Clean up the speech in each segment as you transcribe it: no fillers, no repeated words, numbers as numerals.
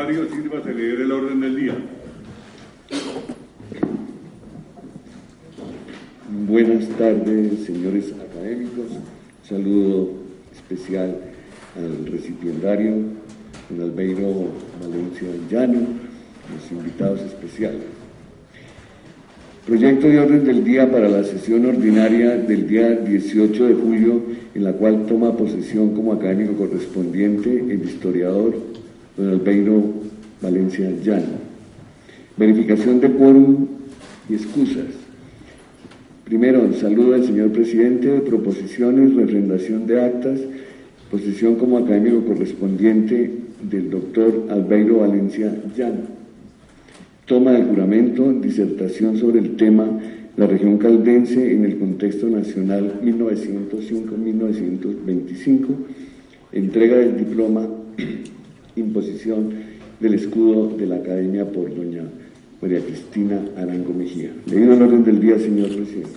secretario, sírvase leer el orden del día. Buenas tardes, señores académicos. Un saludo especial al recipiendario, don Albeiro Valencia Llano, los invitados especiales. Proyecto de orden del día para la sesión ordinaria del día 18 de julio, en la cual toma posesión como académico correspondiente el historiador don Albeiro Valencia Llano. Verificación de quórum y excusas. Primero, saludo al señor presidente, proposiciones, refrendación de actas, posesión como académico correspondiente del doctor Albeiro Valencia Llano. Toma del juramento, disertación sobre el tema la región caldense en el contexto nacional 1905-1925, entrega del diploma, imposición del escudo de la academia por doña María Cristina Arango Mejía. Leído el orden del día, señor presidente.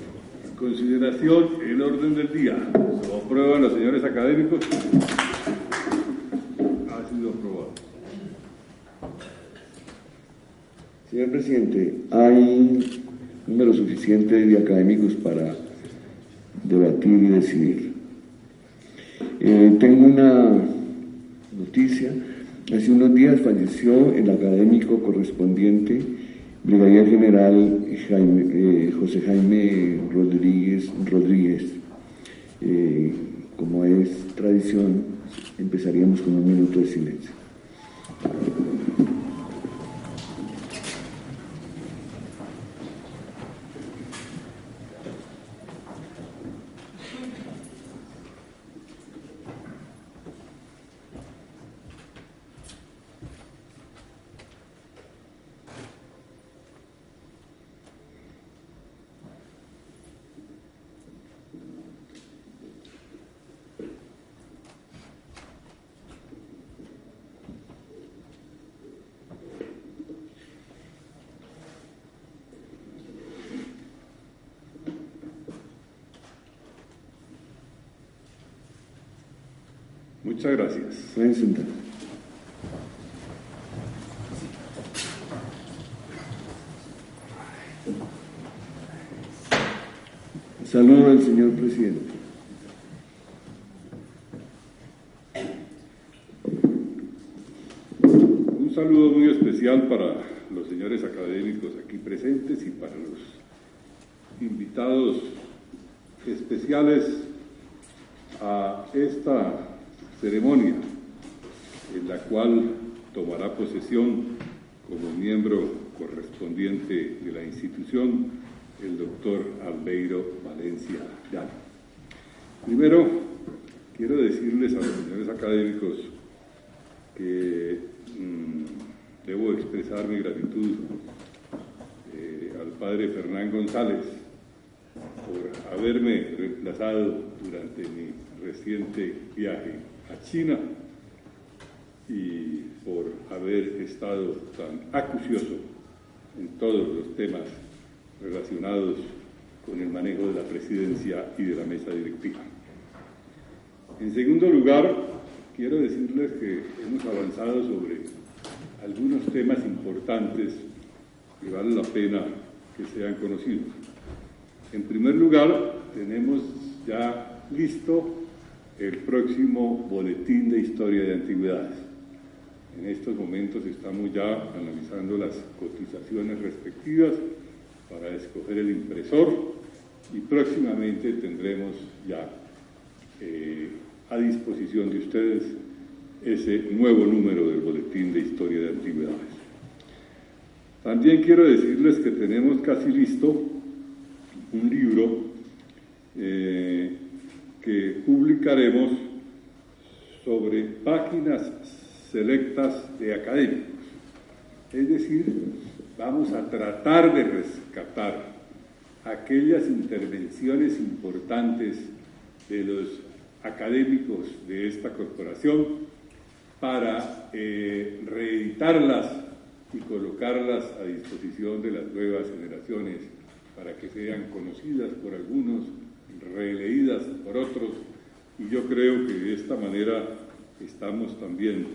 En consideración, el orden del día. ¿Se lo aprueban los señores académicos? Ha sido aprobado. Señor presidente, hay número suficiente de académicos para debatir y decidir. Tengo una noticia. Hace unos días falleció el académico correspondiente, brigadier general José Jaime Rodríguez. Como es tradición, empezaríamos con un minuto de silencio. Muchas gracias. Pueden sentar. Saludo al señor presidente. Un saludo muy especial para los señores académicos aquí presentes y para los invitados especiales a esta ceremonia, en la cual tomará posesión como miembro correspondiente de la institución el doctor Albeiro Valencia Llano. Primero, quiero decirles a los señores académicos que debo expresar mi gratitud al padre Fernán González por haberme reemplazado durante mi reciente viaje a China y por haber estado tan acucioso en todos los temas relacionados con el manejo de la presidencia y de la mesa directiva. En segundo lugar, quiero decirles que hemos avanzado sobre algunos temas importantes que vale la pena que sean conocidos. En primer lugar, tenemos ya listo el próximo Boletín de Historia de Antigüedades. En estos momentos estamos ya analizando las cotizaciones respectivas para escoger el impresor y próximamente tendremos ya a disposición de ustedes ese nuevo número del Boletín de Historia de Antigüedades. También quiero decirles que tenemos casi listo un libro que publicaremos sobre páginas selectas de académicos. Es decir, vamos a tratar de rescatar aquellas intervenciones importantes de los académicos de esta corporación para reeditarlas y colocarlas a disposición de las nuevas generaciones para que sean conocidas por algunos, releídas por otros, y yo creo que de esta manera estamos también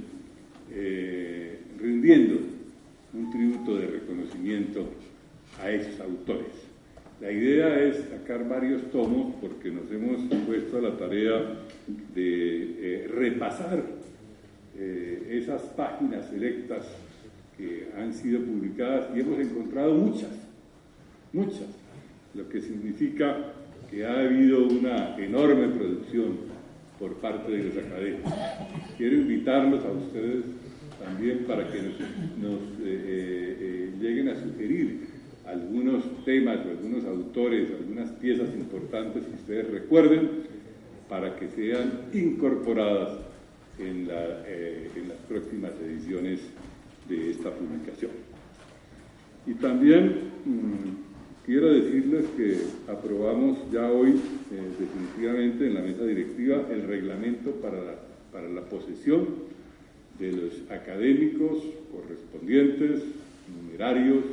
rindiendo un tributo de reconocimiento a esos autores. La idea es sacar varios tomos porque nos hemos puesto a la tarea de repasar esas páginas selectas que han sido publicadas y hemos encontrado muchas, lo que significa que ha habido una enorme producción por parte de los académicos. Quiero invitarlos a ustedes también para que nos lleguen a sugerir algunos temas o algunos autores, algunas piezas importantes que ustedes recuerden para que sean incorporadas en las próximas ediciones de esta publicación. Y también quiero decirles que aprobamos ya hoy definitivamente en la mesa directiva el reglamento para la posesión de los académicos correspondientes, numerarios,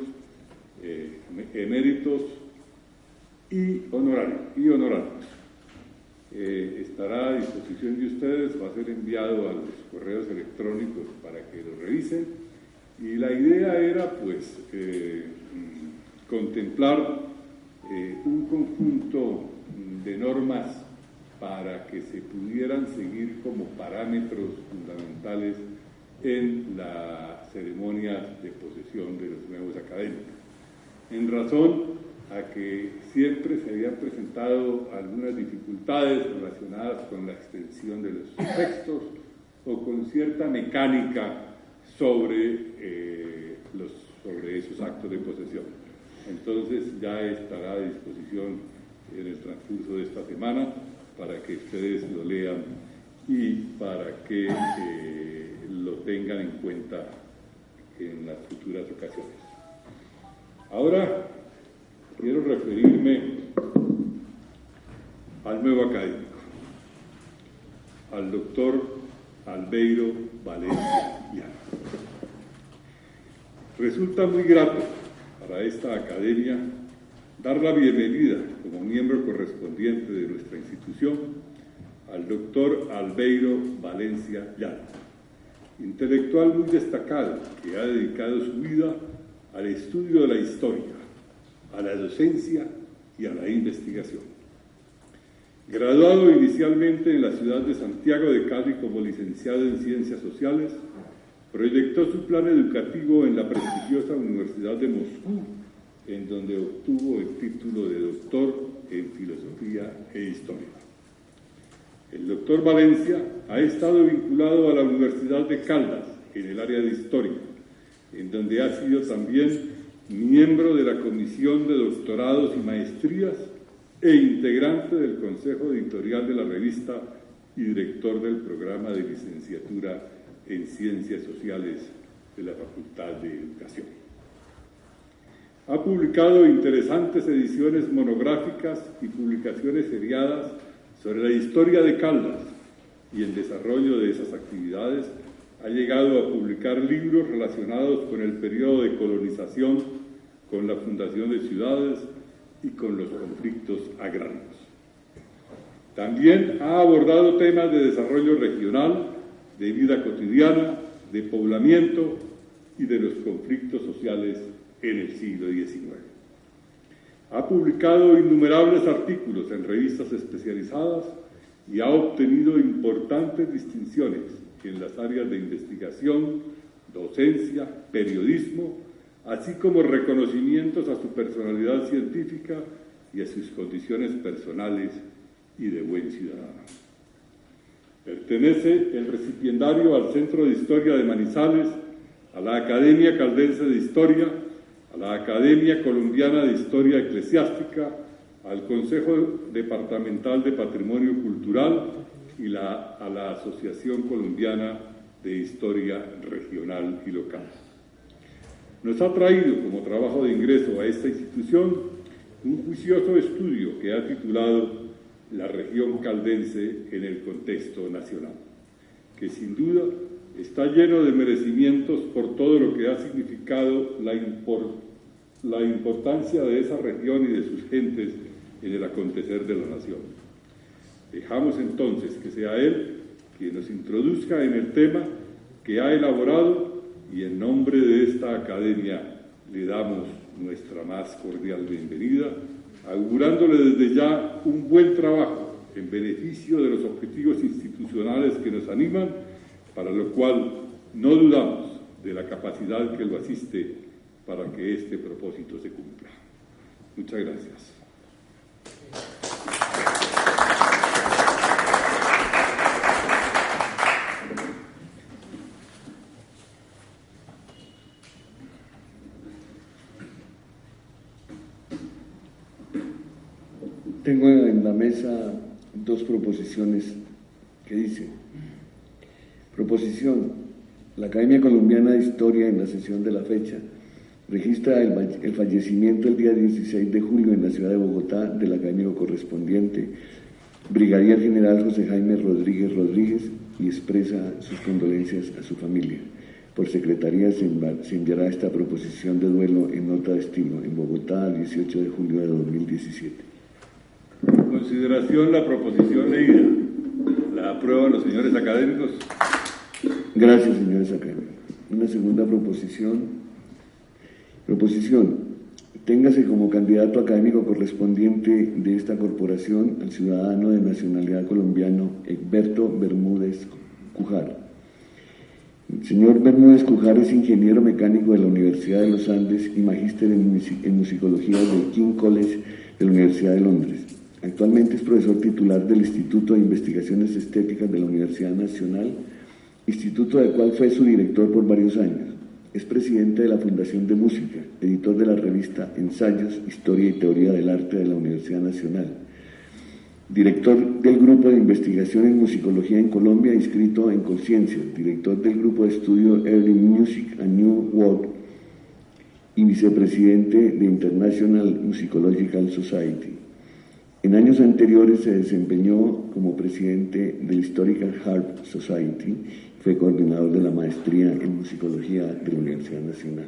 eméritos y honorarios. Estará a disposición de ustedes, va a ser enviado a los correos electrónicos para que lo revisen, y la idea era pues contemplar un conjunto de normas para que se pudieran seguir como parámetros fundamentales en la ceremonia de posesión de los nuevos académicos, en razón a que siempre se habían presentado algunas dificultades relacionadas con la extensión de los textos o con cierta mecánica sobre esos actos de posesión. Entonces ya estará a disposición en el transcurso de esta semana para que ustedes lo lean y para que lo tengan en cuenta en las futuras ocasiones. Ahora quiero referirme al nuevo académico, al doctor Albeiro Valencia Llano. Resulta muy grato para esta academia dar la bienvenida como miembro correspondiente de nuestra institución al doctor Albeiro Valencia Llano, intelectual muy destacado que ha dedicado su vida al estudio de la historia, a la docencia y a la investigación. Graduado inicialmente en la ciudad de Santiago de Cali como licenciado en Ciencias Sociales, proyectó su plan educativo en la prestigiosa Universidad de Moscú, en donde obtuvo el título de doctor en Filosofía e Historia. El doctor Valencia ha estado vinculado a la Universidad de Caldas, en el área de Historia, en donde ha sido también miembro de la Comisión de Doctorados y Maestrías e integrante del Consejo Editorial de la revista y director del programa de licenciatura en Ciencias Sociales de la Facultad de Educación. Ha publicado interesantes ediciones monográficas y publicaciones seriadas sobre la historia de Caldas, y en desarrollo de esas actividades ha llegado a publicar libros relacionados con el periodo de colonización, con la fundación de ciudades y con los conflictos agrarios. También ha abordado temas de desarrollo regional, de vida cotidiana, de poblamiento y de los conflictos sociales en el siglo XIX. Ha publicado innumerables artículos en revistas especializadas y ha obtenido importantes distinciones en las áreas de investigación, docencia, periodismo, así como reconocimientos a su personalidad científica y a sus condiciones personales y de buen ciudadano. Pertenece el recipiendario al Centro de Historia de Manizales, a la Academia Caldense de Historia, a la Academia Colombiana de Historia Eclesiástica, al Consejo Departamental de Patrimonio Cultural y a la Asociación Colombiana de Historia Regional y Local. Nos ha traído como trabajo de ingreso a esta institución un juicioso estudio que ha titulado La región caldense en el contexto nacional, que sin duda está lleno de merecimientos por todo lo que ha significado la importancia de esa región y de sus gentes en el acontecer de la nación. Dejamos entonces que sea él quien nos introduzca en el tema que ha elaborado y en nombre de esta academia le damos nuestra más cordial bienvenida, augurándole desde ya un buen trabajo en beneficio de los objetivos institucionales que nos animan, para lo cual no dudamos de la capacidad que lo asiste para que este propósito se cumpla. Muchas gracias. Tengo en la mesa dos proposiciones que dicen: proposición: la Academia Colombiana de Historia, en la sesión de la fecha, registra el fallecimiento el día 16 de julio en la ciudad de Bogotá del académico correspondiente, Brigadier General José Jaime Rodríguez Rodríguez, y expresa sus condolencias a su familia. Por secretaría se enviará esta proposición de duelo en nota de estilo en Bogotá el 18 de julio de 2017. En consideración la proposición leída, ¿la aprueban los señores académicos? Gracias, señores académicos. Una segunda proposición. Proposición: téngase como candidato académico correspondiente de esta corporación al ciudadano de nacionalidad colombiano Egberto Bermúdez Cujar. El señor Bermúdez Cujar es ingeniero mecánico de la Universidad de los Andes y magíster en musicología del King College de la Universidad de Londres. Actualmente es profesor titular del Instituto de Investigaciones Estéticas de la Universidad Nacional, instituto del cual fue su director por varios años. Es presidente de la Fundación de Música, editor de la revista Ensayos, Historia y Teoría del Arte de la Universidad Nacional, director del Grupo de Investigación en Musicología en Colombia, inscrito en Conciencia, director del Grupo de Estudio Early Music and New World y vicepresidente de International Musicological Society. En años anteriores se desempeñó como presidente del Historical Harp Society, fue coordinador de la maestría en musicología de la Universidad Nacional.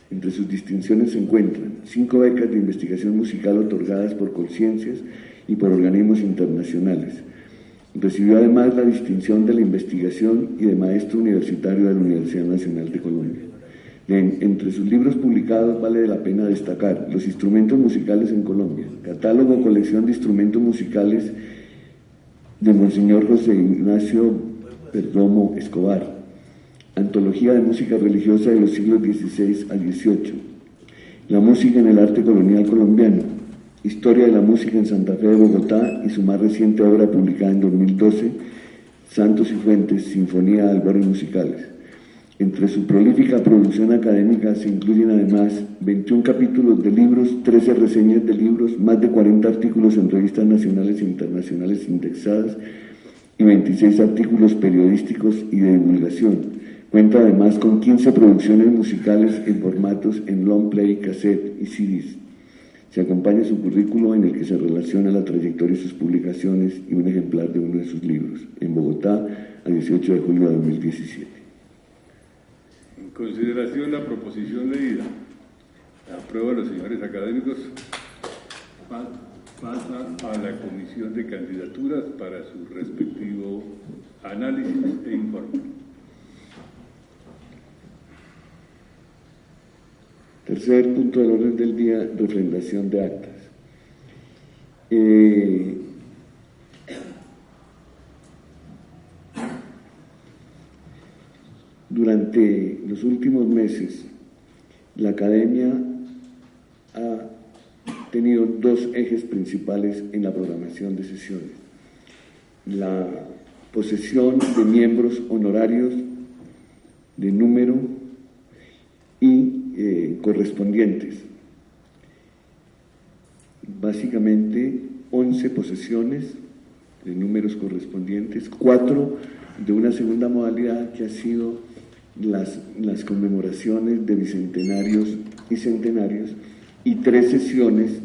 Entre sus distinciones se encuentran 5 becas de investigación musical otorgadas por Conciencias y por organismos internacionales. Recibió además la distinción de la investigación y de maestro universitario de la Universidad Nacional de Colombia. Entre sus libros publicados vale la pena destacar Los instrumentos musicales en Colombia, catálogo colección de instrumentos musicales de Monseñor José Ignacio Perdomo Escobar, Antología de música religiosa de los siglos XVI a XVIII, La música en el arte colonial colombiano, Historia de la música en Santa Fe de Bogotá y su más reciente obra publicada en 2012, Santos y Fuentes, Sinfonía de Álvares Musicales. Entre su prolífica producción académica se incluyen además 21 capítulos de libros, 13 reseñas de libros, más de 40 artículos en revistas nacionales e internacionales indexadas y 26 artículos periodísticos y de divulgación. Cuenta además con 15 producciones musicales en formatos en long play, cassette y CDs. Se acompaña su currículo en el que se relaciona la trayectoria de sus publicaciones y un ejemplar de uno de sus libros, en Bogotá, a 18 de julio de 2017. En consideración la proposición leída, la aprueban los señores académicos. Pasa a la comisión de candidaturas para su respectivo análisis e informe. Tercer punto del orden del día, refrendación de actas. Durante los últimos meses, la Academia ha tenido 2 ejes principales en la programación de sesiones: la posesión de miembros honorarios de número y correspondientes. Básicamente 11 posesiones de números correspondientes, 4 de una segunda modalidad que ha sido las conmemoraciones de bicentenarios y centenarios, y 3 sesiones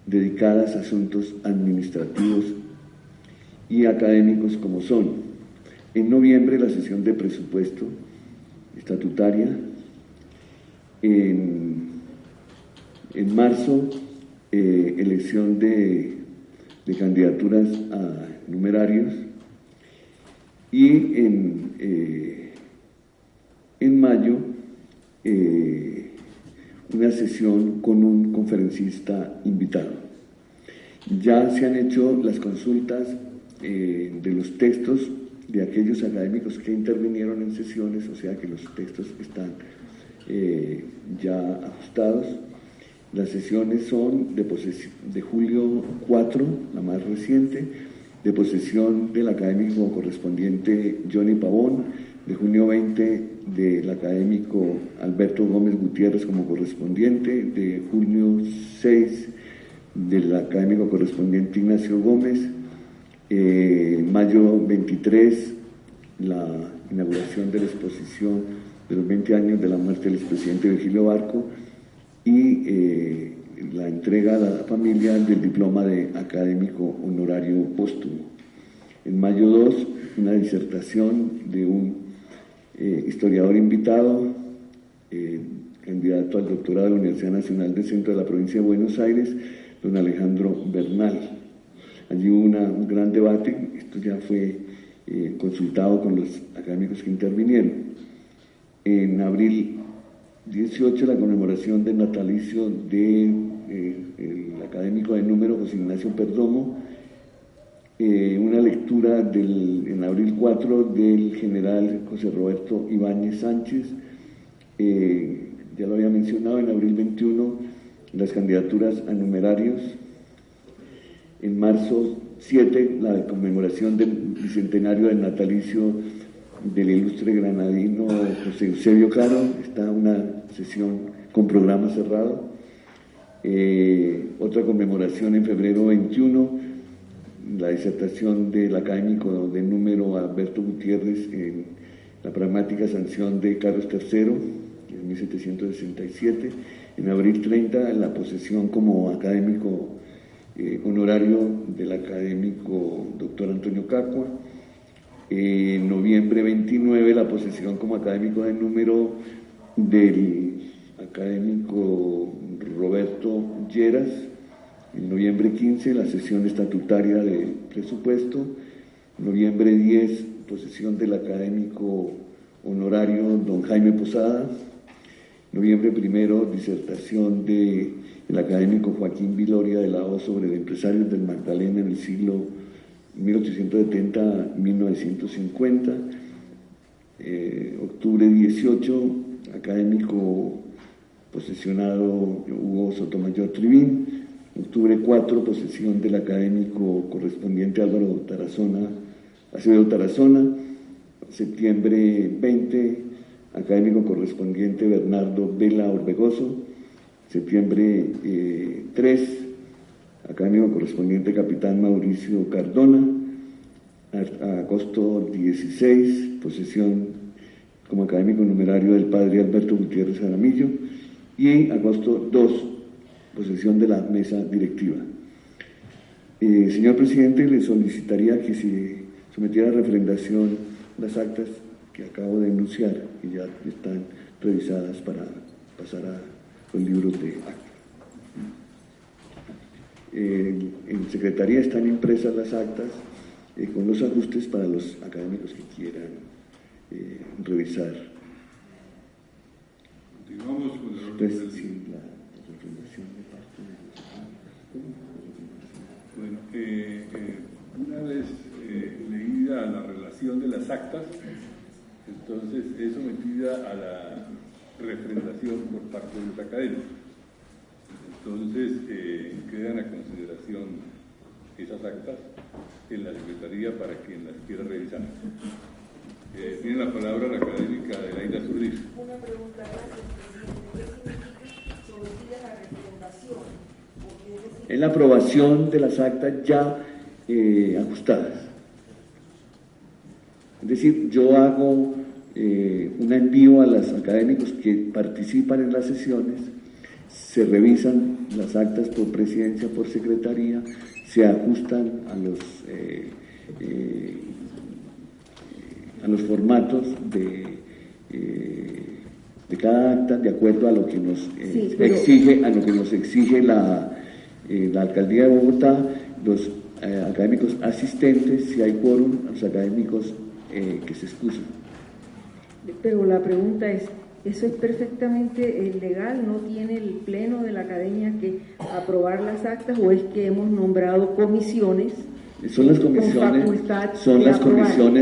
dedicadas a asuntos administrativos y académicos, como son: en noviembre la sesión de presupuesto estatutaria, en marzo elección de candidaturas a numerarios, y en mayo una sesión con un conferencista invitado. Ya se han hecho las consultas de los textos de aquellos académicos que intervinieron en sesiones, o sea que los textos están ya ajustados. Las sesiones son de julio 4, la más reciente, de posesión del académico correspondiente Johnny Pavón, de junio 20 del académico Alberto Gómez Gutiérrez como correspondiente, de junio 6 del académico correspondiente Ignacio Gómez, mayo 23 la inauguración de la exposición de los 20 años de la muerte del expresidente Virgilio Barco y la entrega a la familia del diploma de académico honorario póstumo. En mayo 2, una disertación de un historiador invitado, candidato al doctorado de la Universidad Nacional del Centro de la Provincia de Buenos Aires, don Alejandro Bernal. Allí hubo un gran debate, esto ya fue consultado con los académicos que intervinieron. En abril 18, la conmemoración del natalicio del académico de número José Ignacio Perdomo, una lectura en abril 4 del general José Roberto Ibáñez Sánchez, ya lo había mencionado. En abril 21, las candidaturas a numerarios. En marzo 7, la conmemoración del bicentenario del natalicio del ilustre granadino José Eusebio Caro, está una sesión con programa cerrado. Otra conmemoración en febrero 21, la disertación del académico de número Alberto Gutiérrez en la pragmática sanción de Carlos III, en 1767. En abril 30, la posesión como académico honorario del académico doctor Antonio Cacua. En noviembre 29, la posesión como académico de número del académico Roberto Lleras. En noviembre 15, la sesión estatutaria del presupuesto. Noviembre 10, posesión del académico honorario don Jaime Posada. Noviembre 1, disertación del académico Joaquín Viloria de la O sobre los empresarios del Magdalena en el siglo 1870-1950. Octubre 18, académico posesionado Hugo Sotomayor Trivín. Octubre 4, posesión del académico correspondiente Álvaro Acevedo Tarazona. Septiembre 20, académico correspondiente Bernardo Vela Orbegoso. Septiembre 3, académico correspondiente Capitán Mauricio Cardona. Agosto 16, posesión como académico numerario del padre Alberto Gutiérrez Jaramillo. Y agosto 2, posesión de la mesa directiva. Señor presidente, le solicitaría que se sometiera a refrendación las actas que acabo de enunciar, que ya están revisadas para pasar a los libros de actas. En secretaría están impresas las actas con los ajustes para los académicos que quieran revisar. Continuamos con el orden del día. Bueno, una vez leída la relación de las actas, entonces es sometida a la refrendación por parte de los académicos. Entonces quedan a consideración esas actas en la Secretaría para quien las quiera revisar. Tiene la palabra la académica Adelaida Zurriz. Una pregunta, gracias, presidente. ¿Qué significa sometida a la refrendación? Es la aprobación de las actas ya ajustadas. Es decir, yo hago un envío a los académicos que participan en las sesiones, se revisan las actas por presidencia, por secretaría, se ajustan a los formatos de cada acta de acuerdo a lo que nos exige la Alcaldía de Bogotá, los académicos asistentes, si hay quórum, los académicos que se excusan. Pero la pregunta es, ¿eso es perfectamente legal? ¿No tiene el Pleno de la Academia que aprobar las actas o es que hemos nombrado comisiones? Son las comisiones.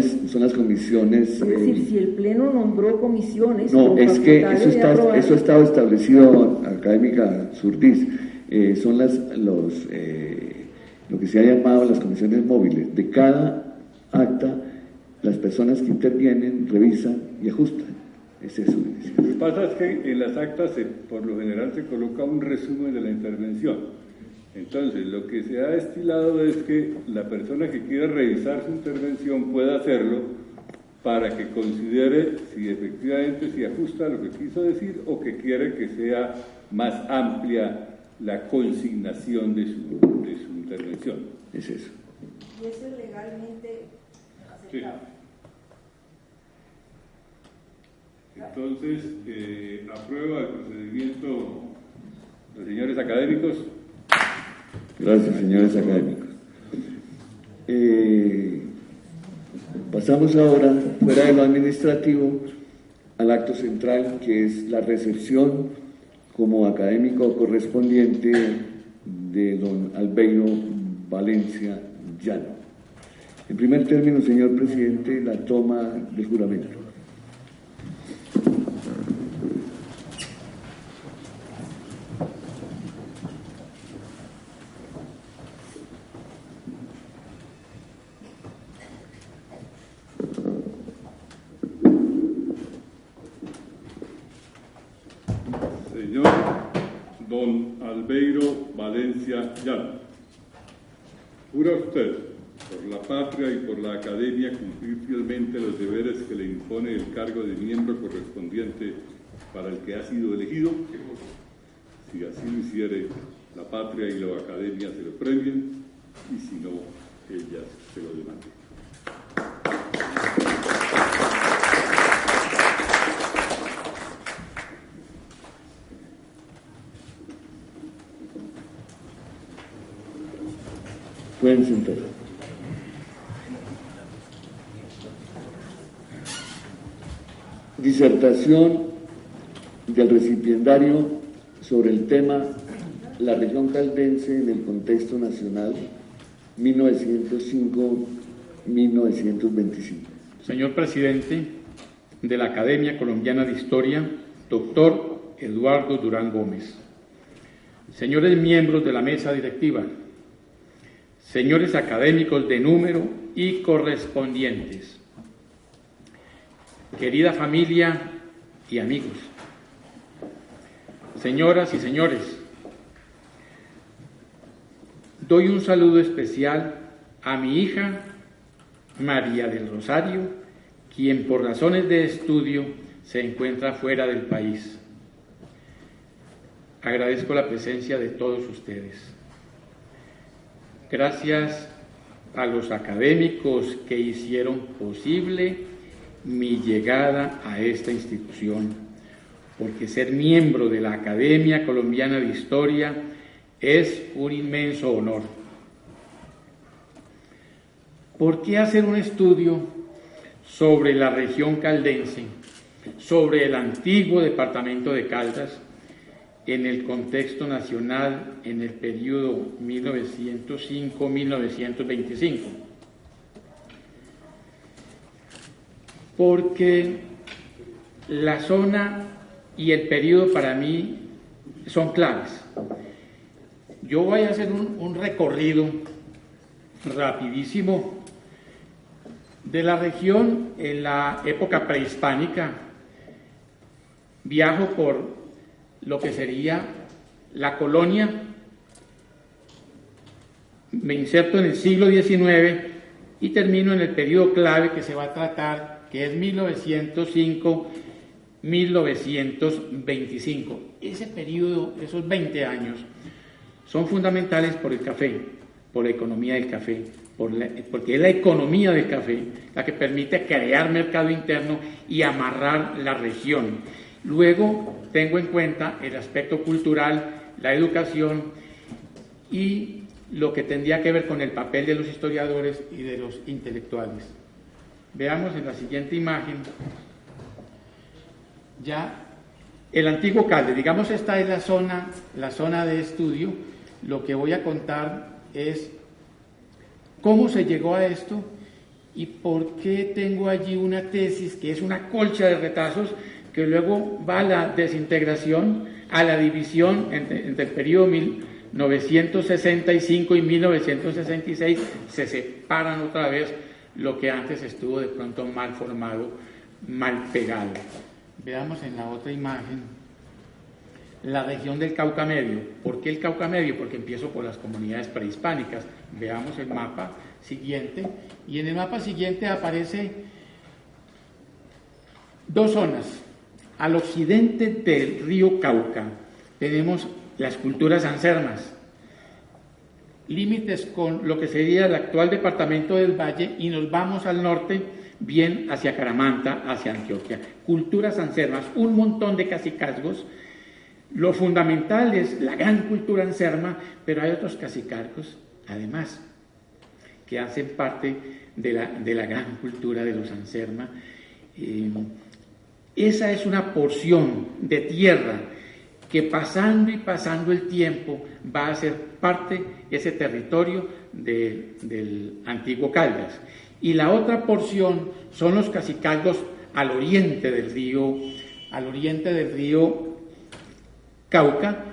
Es decir, si el Pleno nombró comisiones... No, es que eso estaba establecido, académica Surdiz, son lo que se ha llamado las comisiones móviles. De cada acta, las personas que intervienen revisan y ajustan. Es eso. Lo que pasa es que en las actas por lo general se coloca un resumen de la intervención. Entonces, lo que se ha destilado es que la persona que quiera revisar su intervención pueda hacerlo para que considere si efectivamente se ajusta a lo que quiso decir o que quiere que sea más amplia la consignación de su intervención. Es eso. ¿Y eso es legalmente aceptable? Sí. Entonces, aprueba el procedimiento los señores académicos. Gracias, señores académicos. Pasamos ahora, fuera de lo administrativo, al acto central, que es la recepción como académico correspondiente de don Albeiro Valencia Llano. En primer término, señor presidente, la toma del juramento. Señor don Albeiro Valencia Llano, ¿jura usted por la patria y por la academia cumplir fielmente los deberes que le impone el cargo de miembro correspondiente para el que ha sido elegido? Si así lo hiciere, la patria y la academia se lo premien, y si no, ellas se lo demanden. Pueden sentar. Disertación del recipiendario sobre el tema La región caldense en el contexto nacional 1905-1925. Señor presidente de la Academia Colombiana de Historia, doctor Eduardo Durán Gómez. Señores miembros de la mesa directiva, señores académicos de número y correspondientes, querida familia y amigos, señoras y señores, doy un saludo especial a mi hija María del Rosario, quien por razones de estudio se encuentra fuera del país. Agradezco la presencia de todos ustedes. Gracias a los académicos que hicieron posible mi llegada a esta institución, porque ser miembro de la Academia Colombiana de Historia es un inmenso honor. ¿Por qué hacer un estudio sobre la región caldense, sobre el antiguo departamento de Caldas, en el contexto nacional en el periodo 1905-1925? Porque la zona y el periodo para mí son claves. Yo voy a hacer un recorrido rapidísimo de la región en la época prehispánica. Viajo por lo que sería la colonia, me inserto en el siglo XIX y termino en el periodo clave que se va a tratar, que es 1905-1925. Ese periodo, esos 20 años, son fundamentales por el café, por la economía del café, porque es la economía del café la que permite crear mercado interno y amarrar la región. Luego tengo en cuenta el aspecto cultural, la educación y lo que tendría que ver con el papel de los historiadores y de los intelectuales. Veamos en la siguiente imagen ya el antiguo Caldas. Digamos, esta es la zona de estudio. Lo que voy a contar es cómo se llegó a esto y por qué tengo allí una tesis que es una colcha de retazos que luego va a la desintegración, a la división entre el periodo 1965 y 1966, se separan otra vez lo que antes estuvo de pronto mal formado, mal pegado. Veamos en la otra imagen la región del Cauca Medio. ¿Por qué el Cauca Medio? Porque empiezo por las comunidades prehispánicas. Veamos el mapa siguiente, y en el mapa siguiente aparece dos zonas. Al occidente del río Cauca tenemos las culturas ansermas, límites con lo que sería el actual departamento del Valle, y nos vamos al norte, bien hacia Caramanta, hacia Antioquia. Culturas ansermas, un montón de cacicazgos. Lo fundamental es la gran cultura anserma, pero hay otros cacicazgos, además, que hacen parte de la gran cultura de los anserma. Esa es una porción de tierra que pasando y pasando el tiempo va a ser parte, ese territorio del antiguo Caldas. Y la otra porción son los cacicazgos al oriente del río Cauca,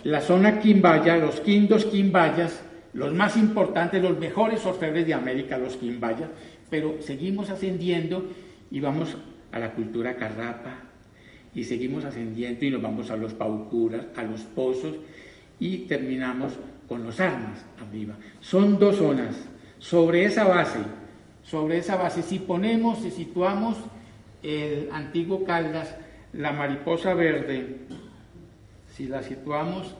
la zona Quimbaya, los quindos quimbayas, los más importantes, los mejores orfebres de América, los quimbayas, pero seguimos ascendiendo y vamos a la cultura carrapa, y seguimos ascendiendo y nos vamos a los paucuras, a los pozos, y terminamos con los armas arriba. Son dos zonas. Sobre esa base, si situamos el antiguo Caldas, la mariposa verde, si la situamos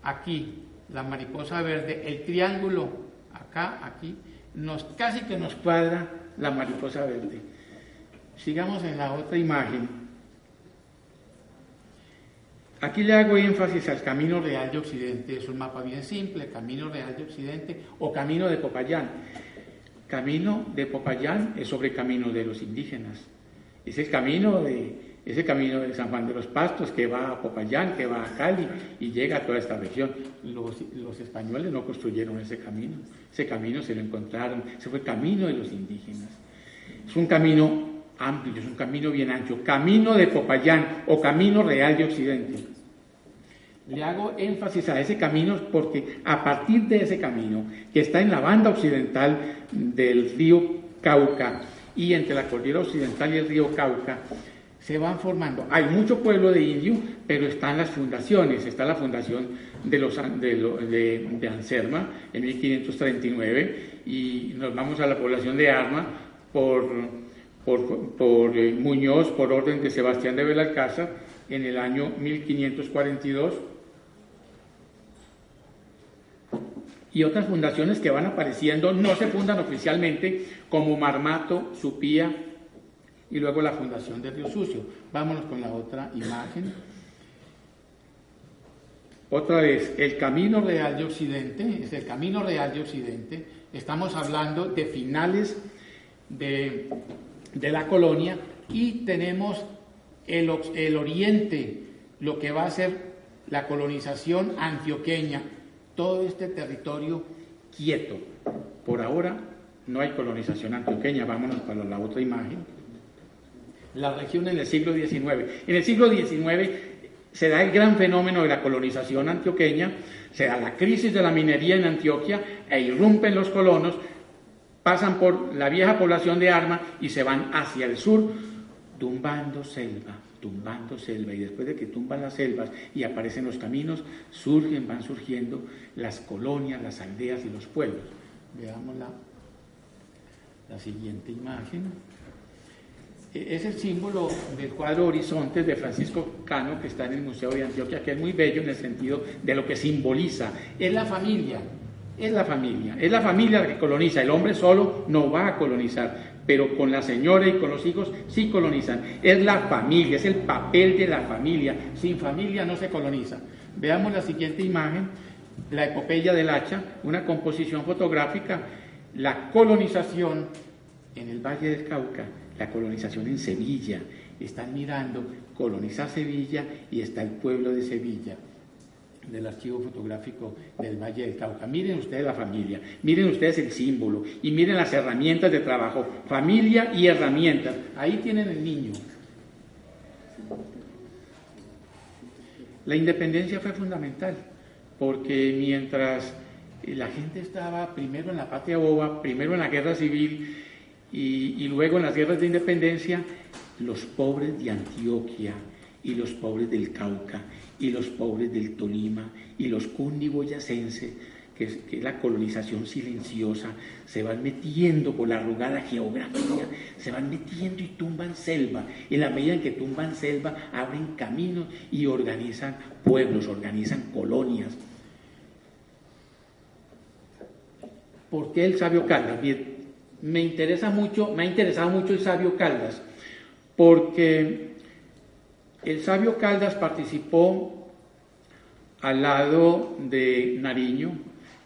aquí, la mariposa verde, el triángulo acá, aquí, casi que nos cuadra la mariposa verde. Sigamos en la otra imagen. Aquí le hago énfasis al Camino Real de Occidente. Es un mapa bien simple, Camino Real de Occidente o Camino de Popayán. Camino de Popayán es sobre Camino de los indígenas. Es el camino de San Juan de los Pastos, que va a Popayán, que va a Cali y llega a toda esta región. Los españoles no construyeron ese camino se lo encontraron, ese fue el camino de los indígenas. Es un camino amplio, es un camino bien ancho, Camino de Popayán o Camino Real de Occidente. Le hago énfasis a ese camino porque a partir de ese camino, que está en la banda occidental del río Cauca y entre la cordillera occidental y el río Cauca, se van formando. Hay mucho pueblo de indio, pero están las fundaciones. Está la fundación de Anserma en 1539 y nos vamos a la población de Arma por Muñoz, por orden de Sebastián de Belalcázar, en el año 1542. Y otras fundaciones que van apareciendo, no se fundan oficialmente, como Marmato, Supía, y luego la fundación de Río Sucio. Vámonos con la otra imagen. Otra vez, el Camino Real de Occidente, es el Camino Real de Occidente. Estamos hablando de finales de la colonia y tenemos el oriente, lo que va a ser la colonización antioqueña, todo este territorio quieto. Por ahora no hay colonización antioqueña. Vámonos para la otra imagen. La región en el siglo XIX. En el siglo XIX se da el gran fenómeno de la colonización antioqueña, se da la crisis de la minería en Antioquia e irrumpen los colonos, pasan por la vieja población de Arma y se van hacia el sur, tumbando selva, y después de que tumban las selvas y aparecen los caminos, van surgiendo las colonias, las aldeas y los pueblos. Veamos la siguiente imagen. Es el símbolo del cuadro Horizontes de Francisco Cano, que está en el Museo de Antioquia, que es muy bello en el sentido de lo que simboliza. Es la familia la que coloniza. El hombre solo no va a colonizar, pero con la señora y con los hijos sí colonizan. Es la familia, es el papel de la familia. Sin familia no se coloniza. Veamos la siguiente imagen, la epopeya del hacha, una composición fotográfica, la colonización en el Valle del Cauca, la colonización en Sevilla, están mirando colonizar Sevilla y está el pueblo de Sevilla, del archivo fotográfico del Valle del Cauca. Miren ustedes la familia, miren ustedes el símbolo y miren las herramientas de trabajo, familia y herramientas. Ahí tienen el niño. La independencia fue fundamental, porque mientras la gente estaba primero en la patria boba, primero en la guerra civil y luego en las guerras de independencia, los pobres de Antioquia y los pobres del Cauca y los pobres del Tolima y los cundiboyacenses, que es la colonización silenciosa, se van metiendo por la arrugada geografía, se van metiendo y tumban selva. En la medida en que tumban selva, abren caminos y organizan pueblos, organizan colonias. ¿Por qué el sabio Caldas? Bien, me ha interesado mucho el sabio Caldas, porque el sabio Caldas participó al lado de Nariño.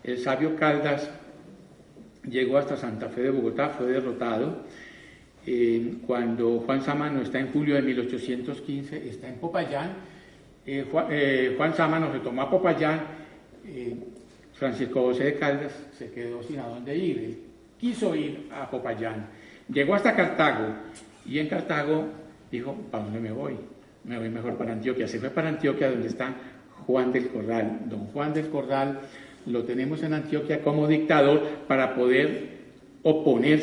El sabio Caldas llegó hasta Santa Fe de Bogotá, fue derrotado. Cuando Juan Sámano está en julio de 1815, está en Popayán. Juan Sámano se tomó a Popayán. Francisco José de Caldas se quedó sin a dónde ir. Él quiso ir a Popayán. Llegó hasta Cartago y en Cartago dijo, ¿para dónde me voy? Me voy mejor para Antioquia. Se fue para Antioquia, donde está Juan del Corral. Don Juan del Corral lo tenemos en Antioquia como dictador para poder oponer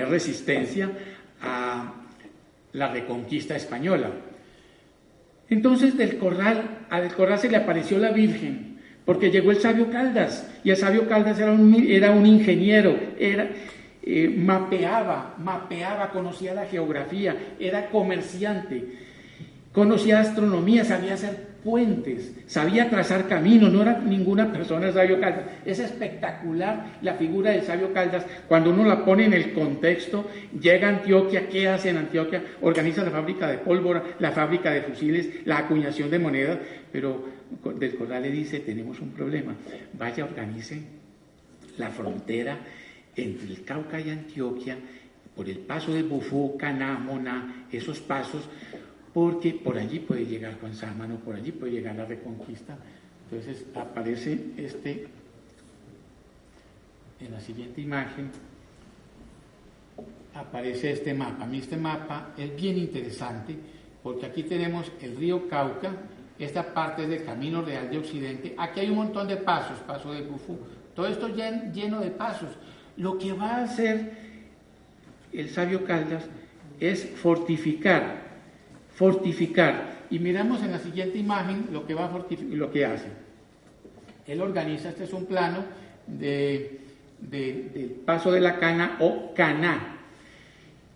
resistencia a la reconquista española. Entonces a del Corral se le apareció la Virgen, porque llegó el sabio Caldas, y el sabio Caldas era un ingeniero, mapeaba, conocía la geografía, era comerciante, conocía astronomía, sabía hacer puentes, sabía trazar caminos, no era ninguna persona el sabio Caldas. Es espectacular la figura del sabio Caldas cuando uno la pone en el contexto. Llega a Antioquia, ¿qué hace en Antioquia? Organiza la fábrica de pólvora, la fábrica de fusiles, la acuñación de monedas, pero del Corral le dice, tenemos un problema, vaya, organice la frontera entre el Cauca y Antioquia, por el paso de Bufú, Caná, Moná, esos pasos, porque por allí puede llegar Juan Sámano, por allí puede llegar la Reconquista. Entonces aparece en la siguiente imagen, aparece este mapa. A mí este mapa es bien interesante, porque aquí tenemos el río Cauca, esta parte es del Camino Real de Occidente, aquí hay un montón de pasos, paso de Bufú, todo esto lleno de pasos. Lo que va a hacer el sabio Caldas es fortificar, y miramos en la siguiente imagen lo que va a fortificar, lo que hace. Él organiza, este es un plano del paso de la Cana o Caná,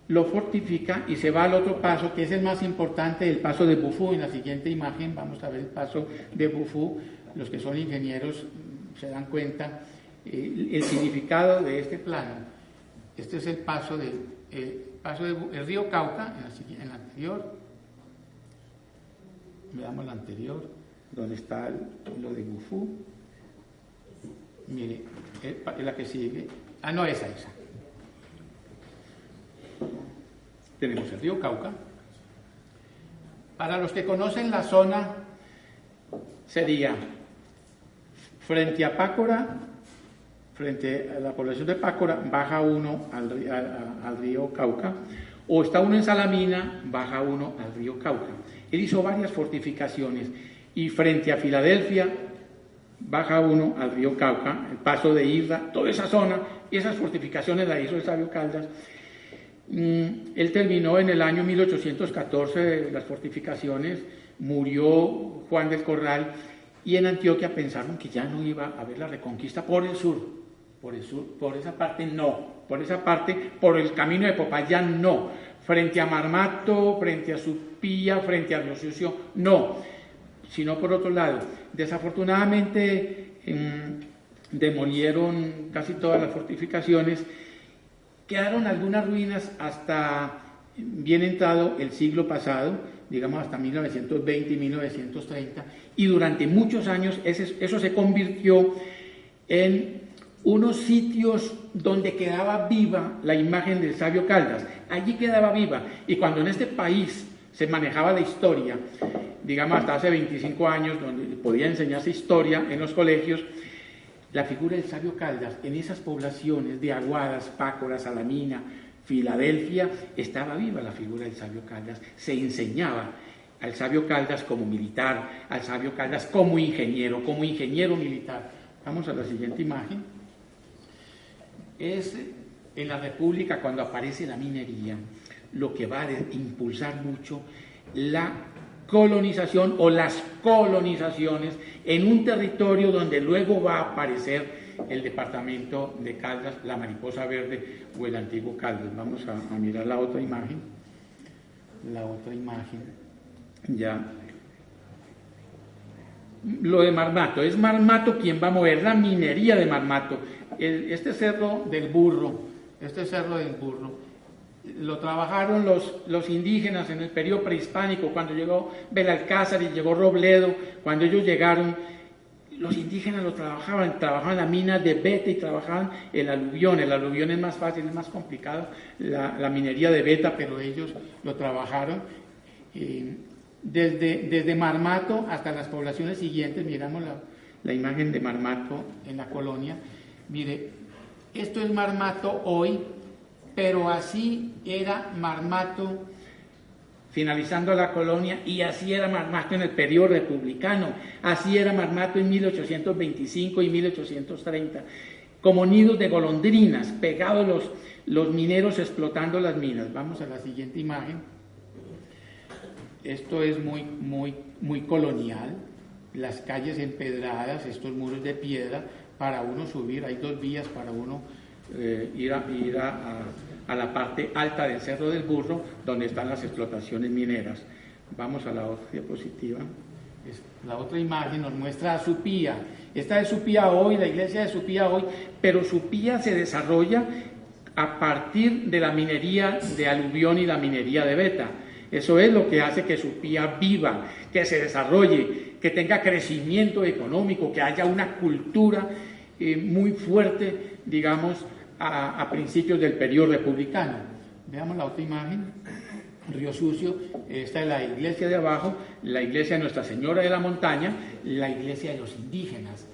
lo fortifica y se va al otro paso, que es el más importante, el paso de Bufú. En la siguiente imagen vamos a ver el paso de Bufú. Los que son ingenieros se dan cuenta el significado de este plano. Este es el paso del río Cauca, en la anterior. Veamos la anterior, donde está lo de Bufú. Mire, es la que sigue. Ah, no, esa. Tenemos el río Cauca. Para los que conocen la zona, sería frente a Pácora, frente a la población de Pácora, baja uno al río Cauca, o está uno en Salamina, baja uno al río Cauca. Él hizo varias fortificaciones, y frente a Filadelfia, baja uno al río Cauca, el paso de Isla, toda esa zona, y esas fortificaciones las hizo el sabio Caldas. Él terminó en el año 1814 las fortificaciones, murió Juan del Corral, y en Antioquia pensaron que ya no iba a haber la reconquista por el sur, por esa parte no, por el camino de Popayán no, frente a Marmato, frente a Supía, frente a Río Sucio, no, sino por otro lado. Desafortunadamente demolieron casi todas las fortificaciones, quedaron algunas ruinas hasta bien entrado el siglo pasado, digamos hasta 1920 y 1930, y durante muchos años eso se convirtió en unos sitios donde quedaba viva la imagen del sabio Caldas. Allí quedaba viva, y cuando en este país se manejaba la historia, digamos hasta hace 25 años, donde podía enseñarse historia en los colegios, la figura del sabio Caldas en esas poblaciones de Aguadas, Pácora, Salamina, Filadelfia, estaba viva la figura del sabio Caldas, se enseñaba al sabio Caldas como militar, al sabio Caldas como ingeniero militar. Vamos a la siguiente imagen. Es en la República cuando aparece la minería, lo que va a impulsar mucho la colonización o las colonizaciones en un territorio donde luego va a aparecer el departamento de Caldas, la Mariposa Verde o el antiguo Caldas. Vamos a mirar la otra imagen. La otra imagen, ya. Lo de Marmato, es Marmato quien va a mover la minería de Marmato. Este cerro del Burro, lo trabajaron los indígenas en el periodo prehispánico, cuando llegó Belalcázar y llegó Robledo. Cuando ellos llegaron, los indígenas lo trabajaban la mina de beta y trabajaban el aluvión es más fácil, es más complicado la minería de beta, pero ellos lo trabajaron desde Marmato hasta las poblaciones siguientes. Miramos la imagen de Marmato en la colonia. Mire, esto es Marmato hoy, pero así era Marmato finalizando la colonia, y así era Marmato en el periodo republicano, así era Marmato en 1825 y 1830, como nidos de golondrinas, pegados los mineros explotando las minas. Vamos a la siguiente imagen. Esto es muy colonial, las calles empedradas, estos muros de piedra, para uno subir, hay 2 vías para uno ir a la parte alta del Cerro del Burro, donde están las explotaciones mineras. Vamos a la otra diapositiva. La otra imagen nos muestra a Supía. Esta es Supía hoy, la iglesia de Supía hoy, pero Supía se desarrolla a partir de la minería de aluvión y la minería de beta. Eso es lo que hace que Supía viva, que se desarrolle, que tenga crecimiento económico, que haya una cultura muy fuerte, digamos, a principios del periodo republicano. Veamos la otra imagen. Río Sucio, esta es la iglesia de abajo, la iglesia de Nuestra Señora de la Montaña, la iglesia de los indígenas.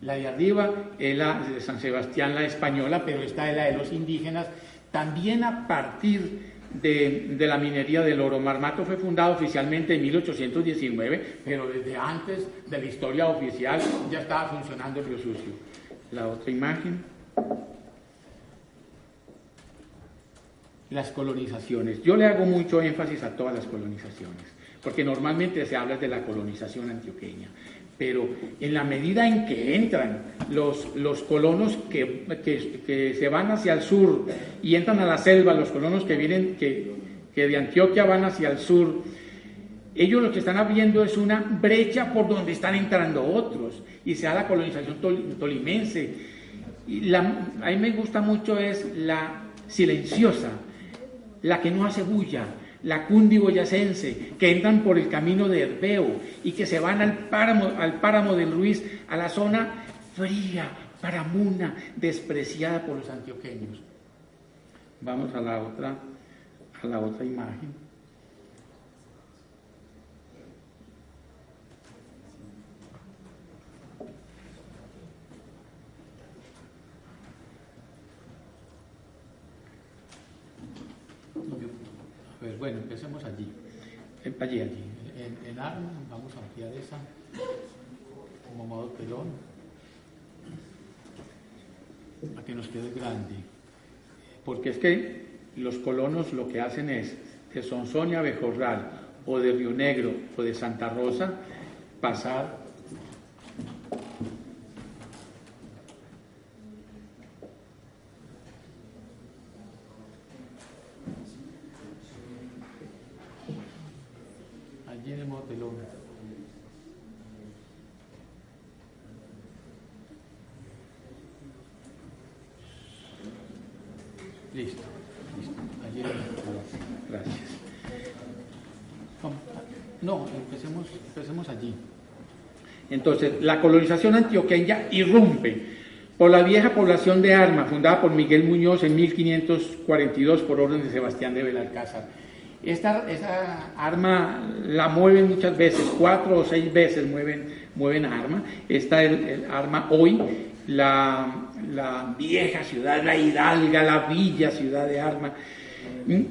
La de arriba es la de San Sebastián, la española, pero esta es la de los indígenas, también a partir de la minería del oro. Marmato fue fundado oficialmente en 1819, pero desde antes de la historia oficial ya estaba funcionando Río Sucio. La otra imagen. Las colonizaciones. Yo le hago mucho énfasis a todas las colonizaciones, porque normalmente se habla de la colonización antioqueña, pero en la medida en que entran los colonos que se van hacia el sur y entran a la selva, los colonos que vienen, que de Antioquia van hacia el sur, ellos lo que están abriendo es una brecha por donde están entrando otros, y se da la colonización tolimense. Y a mí me gusta mucho es la silenciosa, la que no hace bulla, la cundiboyacense, que entran por el camino de Herbeo y que se van al páramo del Ruiz, a la zona fría, paramuna, despreciada por los antioqueños. Vamos a la otra imagen. Bueno, empecemos allí. En arma, vamos a ampliar esa como modo pelón, a que nos quede grande. Porque es que los colonos lo que hacen es, de Sonsonia, Bejorral, o de Río Negro, o de Santa Rosa, pasar allí en el motelón. Listo. Allí en el motelón. Gracias. No, empecemos allí. Entonces, la colonización antioqueña irrumpe por la vieja población de Arma, fundada por Miguel Muñoz en 1542 por orden de Sebastián de Belalcázar. Esa arma la mueven muchas veces, 4 o 6 veces mueven arma. Esta es el arma hoy, la vieja ciudad, la hidalga, la villa ciudad de arma,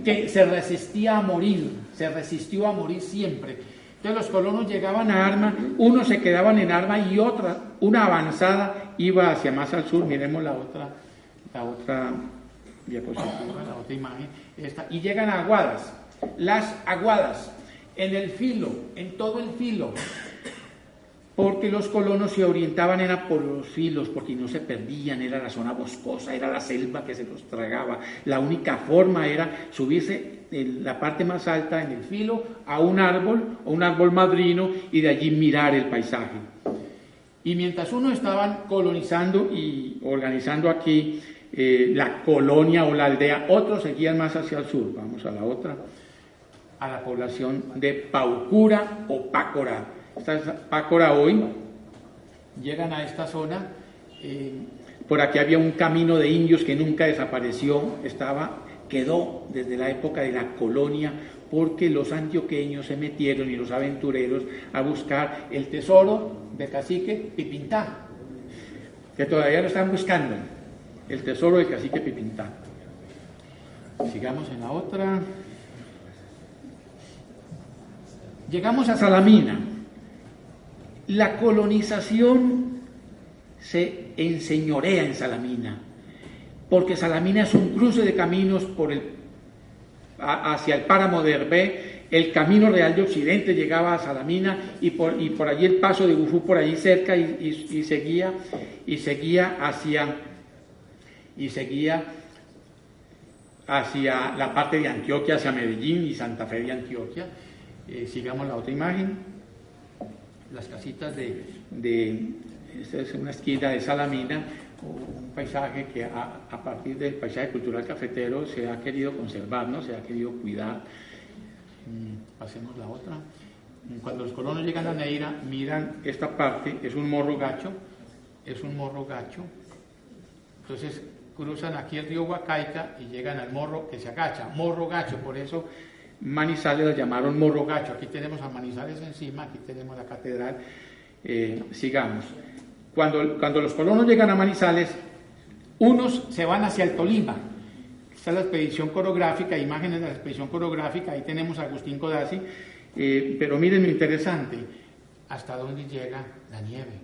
que se resistió a morir siempre. Entonces los colonos llegaban a Arma, unos se quedaban en Arma y una avanzada iba hacia más al sur. Miremos la otra diapositiva, la otra imagen, esta, y llegan a Aguadas. Las Aguadas, en todo el filo, porque los colonos se orientaban era por los filos, porque no se perdían, era la zona boscosa, era la selva que se los tragaba. La única forma era subirse en la parte más alta, en el filo, a un árbol madrino, y de allí mirar el paisaje. Y mientras unos estaban colonizando y organizando aquí la colonia o la aldea, otros seguían más hacia el sur. Vamos a la otra, a la población de Paucura o Pácora. Esta es Pácora hoy. Llegan a esta zona, por aquí había un camino de indios que nunca desapareció, quedó desde la época de la colonia, porque los antioqueños se metieron, y los aventureros, a buscar el tesoro del cacique Pipintá, que todavía lo están buscando, el tesoro del cacique Pipintá. Sigamos en la otra. Llegamos a Salamina. La colonización se enseñorea en Salamina, porque Salamina es un cruce de caminos hacia el páramo de Hervé. El camino real de Occidente llegaba a Salamina, y por allí el paso de Bufú por allí cerca, y seguía hacia la parte de Antioquia, hacia Medellín y Santa Fe de Antioquia. Sigamos la otra imagen. Las casitas esta es una esquina de Salamina, un paisaje que a partir del paisaje cultural cafetero se ha querido conservar, ¿no? Se ha querido cuidar. Pasemos la otra. Cuando los colonos llegan a Neira, miran esta parte, es un morro gacho. Entonces cruzan aquí el río Huacaica y llegan al morro que se agacha, morro gacho. Por eso Manizales lo llamaron morro gacho. Aquí tenemos a Manizales encima, aquí tenemos la catedral. Sigamos. Cuando los colonos llegan a Manizales, unos se van hacia el Tolima. Esta es la expedición coreográfica, imágenes de la expedición coreográfica. Ahí tenemos a Agustín Codazzi. Pero miren lo interesante, hasta dónde llega la nieve.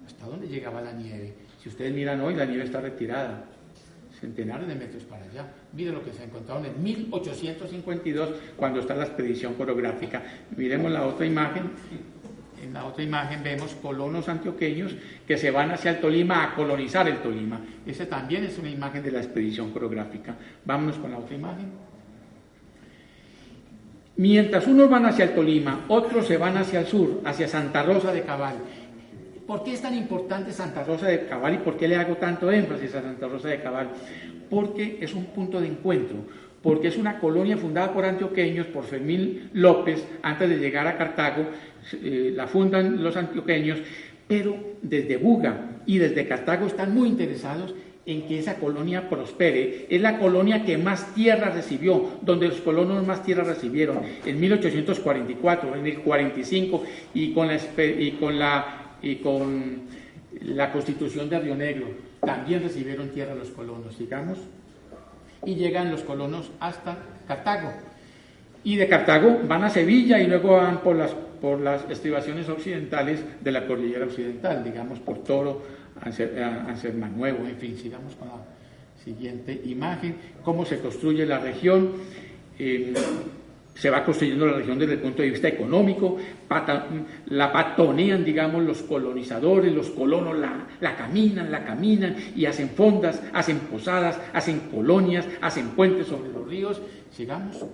¿Hasta dónde llegaba la nieve? Si ustedes miran hoy, la nieve está retirada, centenares de metros para allá. Miren lo que se encontraron en 1852, cuando está la expedición coreográfica. Miremos la otra imagen. En la otra imagen vemos colonos antioqueños que se van hacia el Tolima a colonizar el Tolima. Esa también es una imagen de la expedición coreográfica. Vámonos con la otra imagen. Mientras unos van hacia el Tolima, otros se van hacia el sur, hacia Santa Rosa de Cabal. ¿Por qué es tan importante Santa Rosa de Cabal y por qué le hago tanto énfasis a Santa Rosa de Cabal? Porque es un punto de encuentro, porque es una colonia fundada por antioqueños, por Fermín López, antes de llegar a Cartago. La fundan los antioqueños, pero desde Buga y desde Cartago están muy interesados en que esa colonia prospere. Es la colonia que más tierra recibió, donde los colonos más tierra recibieron, en 1844, en el 45, y con la Constitución de Río Negro también recibieron tierra los colonos. Sigamos. Y llegan los colonos hasta Cartago, y de Cartago van a Sevilla, y luego van por las estribaciones occidentales de la cordillera occidental, digamos por Toro, Ansermanuevo, en fin. Sigamos con la siguiente imagen. Cómo se construye la región. Se va construyendo la región desde el punto de vista económico, la patonean, digamos, los colonizadores, los colonos la caminan y hacen fondas, hacen posadas, hacen colonias, hacen puentes sobre los ríos. Sigamos.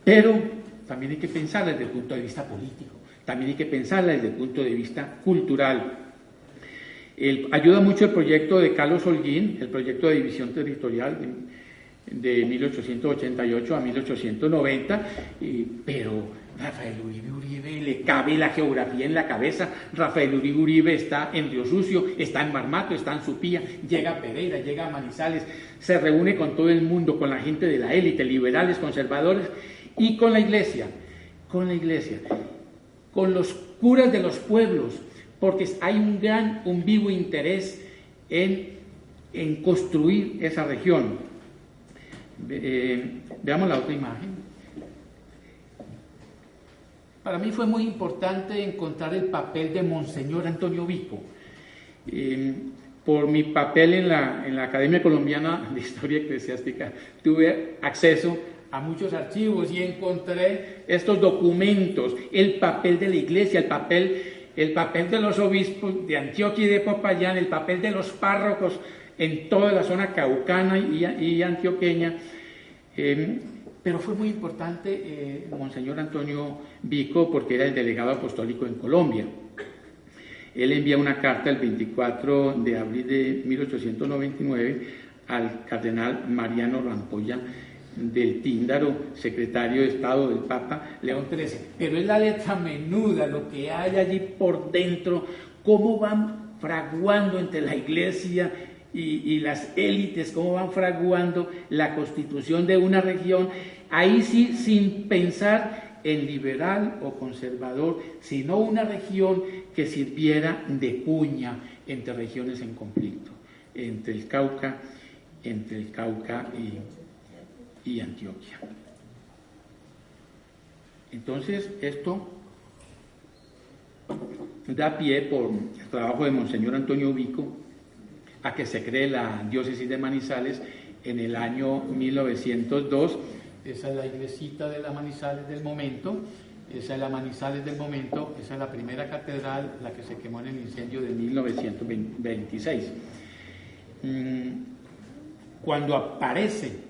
Pero también hay que pensarla desde el punto de vista político, también hay que pensarla desde el punto de vista cultural. Ayuda mucho el proyecto de Carlos Holguín, el proyecto de división territorial de 1888 a 1890, pero Rafael Uribe le cabe la geografía en la cabeza. Rafael Uribe está en Río Sucio, está en Marmato, está en Supía, llega a Pereira, llega a Manizales, se reúne con todo el mundo, con la gente de la élite, liberales, conservadores, y con la iglesia, con los curas de los pueblos, porque hay un vivo interés en construir esa región. Veamos la otra imagen. Para mí fue muy importante encontrar el papel de Monseñor Antonio Vico. Por mi papel en la Academia Colombiana de Historia Eclesiástica, tuve acceso a muchos archivos y encontré estos documentos, el papel de la iglesia, el papel de los obispos de Antioquia y de Popayán, el papel de los párrocos en toda la zona caucana y antioqueña. Pero fue muy importante Monseñor Antonio Vico porque era el delegado apostólico en Colombia. Él envía una carta el 24 de abril de 1899 al cardenal Mariano Rampolla del Tíndaro, secretario de Estado del Papa León XIII. Pero es la letra menuda, lo que hay allí por dentro, cómo van fraguando entre la iglesia y las élites, cómo van fraguando la constitución de una región, ahí sí sin pensar en liberal o conservador, sino una región que sirviera de cuña entre regiones en conflicto, entre el Cauca y Antioquia. Entonces esto da pie por el trabajo de Monseñor Antonio Vico a que se cree la diócesis de Manizales en el año 1902. Esa es la iglesita de la Manizales del momento, esa es la Manizales del momento, esa es la primera catedral, la que se quemó en el incendio de 1926. Cuando aparece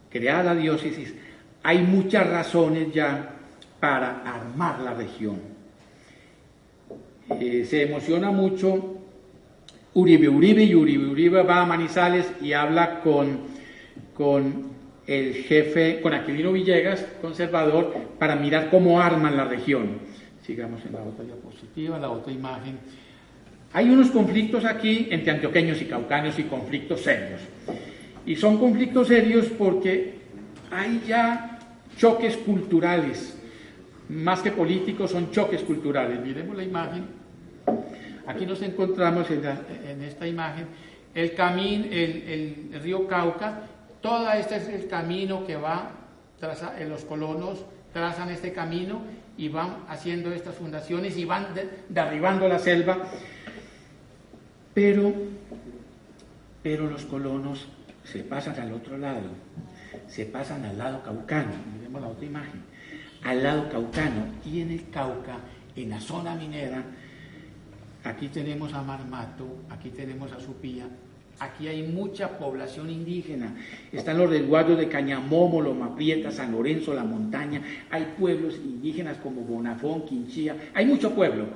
creada la diócesis, hay muchas razones ya para armar la región. Se emociona mucho Uribe va a Manizales y habla con el jefe, con Aquilino Villegas, conservador, para mirar cómo arman la región. Sigamos en la otra diapositiva, la otra imagen. Hay unos conflictos aquí entre antioqueños y caucanos y conflictos serios. Y son conflictos serios porque hay ya choques culturales, más que políticos, son choques culturales. Miremos la imagen. Aquí nos encontramos en esta imagen el camino, el río Cauca. Todo este es el camino que va, los colonos trazan este camino y van haciendo estas fundaciones y van derribando la selva. Pero los colonos se pasan al otro lado, se pasan al lado caucano. Miremos la otra imagen. Al lado caucano, y en el Cauca, en la zona minera, aquí tenemos a Marmato, aquí tenemos a Supía, aquí hay mucha población indígena. Están los resguardos de Cañamomo, Loma Prieta, San Lorenzo, La Montaña. Hay pueblos indígenas como Bonafón, Quinchía, hay mucho pueblo.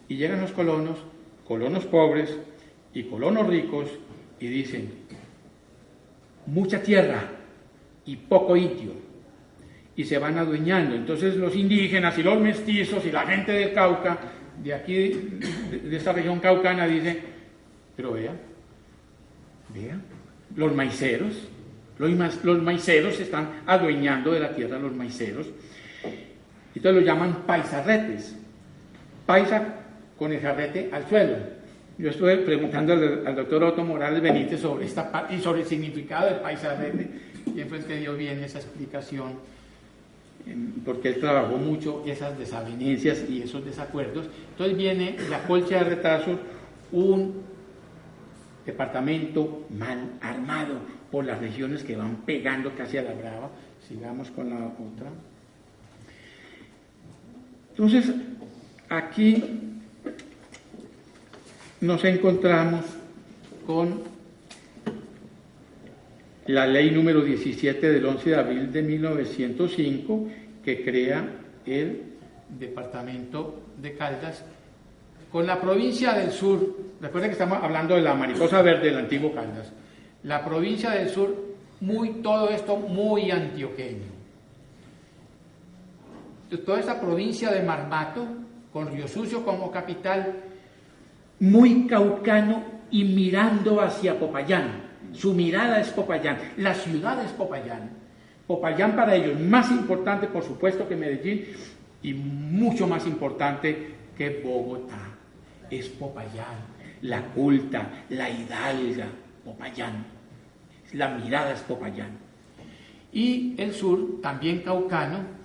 Y llegan los colonos pobres y colonos ricos, y dicen, mucha tierra y poco indio. Y se van adueñando. Entonces los indígenas y los mestizos y la gente del Cauca, de aquí, de esta región caucana, dicen, pero vea, los maiceros se están adueñando de la tierra, los maiceros. Entonces lo llaman paisarretes. Paisa con el jarrete al suelo. Yo estuve preguntando al doctor Otto Morales Benítez sobre esta parte y sobre el significado del paisarrete, y él fue el que dio bien esa explicación, porque él trabajó mucho esas desavenencias y esos desacuerdos. Entonces viene la colcha de retazos, un departamento mal armado por las regiones que van pegando casi a la brava. Sigamos con la otra. Entonces, aquí nos encontramos con la ley número 17 del 11 de abril de 1905, que crea el departamento de Caldas con la provincia del sur. Recuerden que estamos hablando de la mariposa verde del antiguo Caldas. La provincia del sur, todo esto muy antioqueño. toda esa provincia de Marmato, con Río Sucio como capital, muy caucano y mirando hacia Popayán. Su mirada es Popayán, la ciudad es Popayán. Popayán para ellos más importante, por supuesto, que Medellín, y mucho más importante que Bogotá. Es Popayán, la culta, la hidalga, Popayán. La mirada es Popayán. Y el sur, también caucano,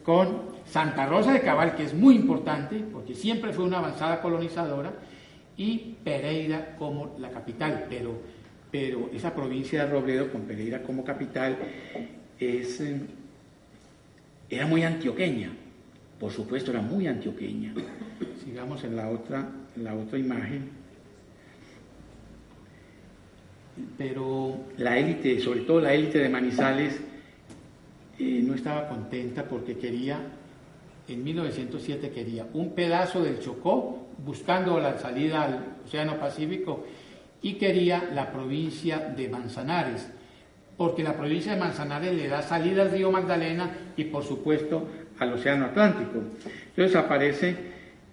con Santa Rosa de Cabal, que es muy importante, porque siempre fue una avanzada colonizadora, y Pereira como la capital, pero esa provincia de Robledo con Pereira como capital era muy antioqueña, por supuesto era muy antioqueña. Sigamos en la otra imagen. Pero la élite, sobre todo la élite de Manizales, no estaba contenta porque en 1907 quería un pedazo del Chocó, buscando la salida al Océano Pacífico, y quería la provincia de Manzanares, porque la provincia de Manzanares le da salida al río Magdalena y por supuesto al Océano Atlántico. Entonces aparece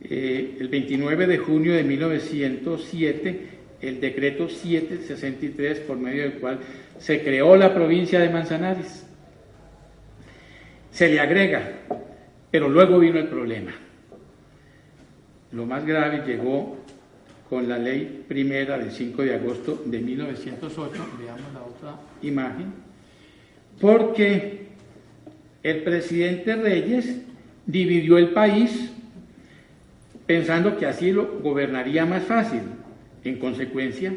el 29 de junio de 1907 el decreto 763, por medio del cual se creó la provincia de Manzanares. Se le agrega, pero luego vino el problema. Lo más grave llegó con la ley primera del 5 de agosto de 1908, veamos la otra imagen, porque el presidente Reyes dividió el país pensando que así lo gobernaría más fácil. En consecuencia,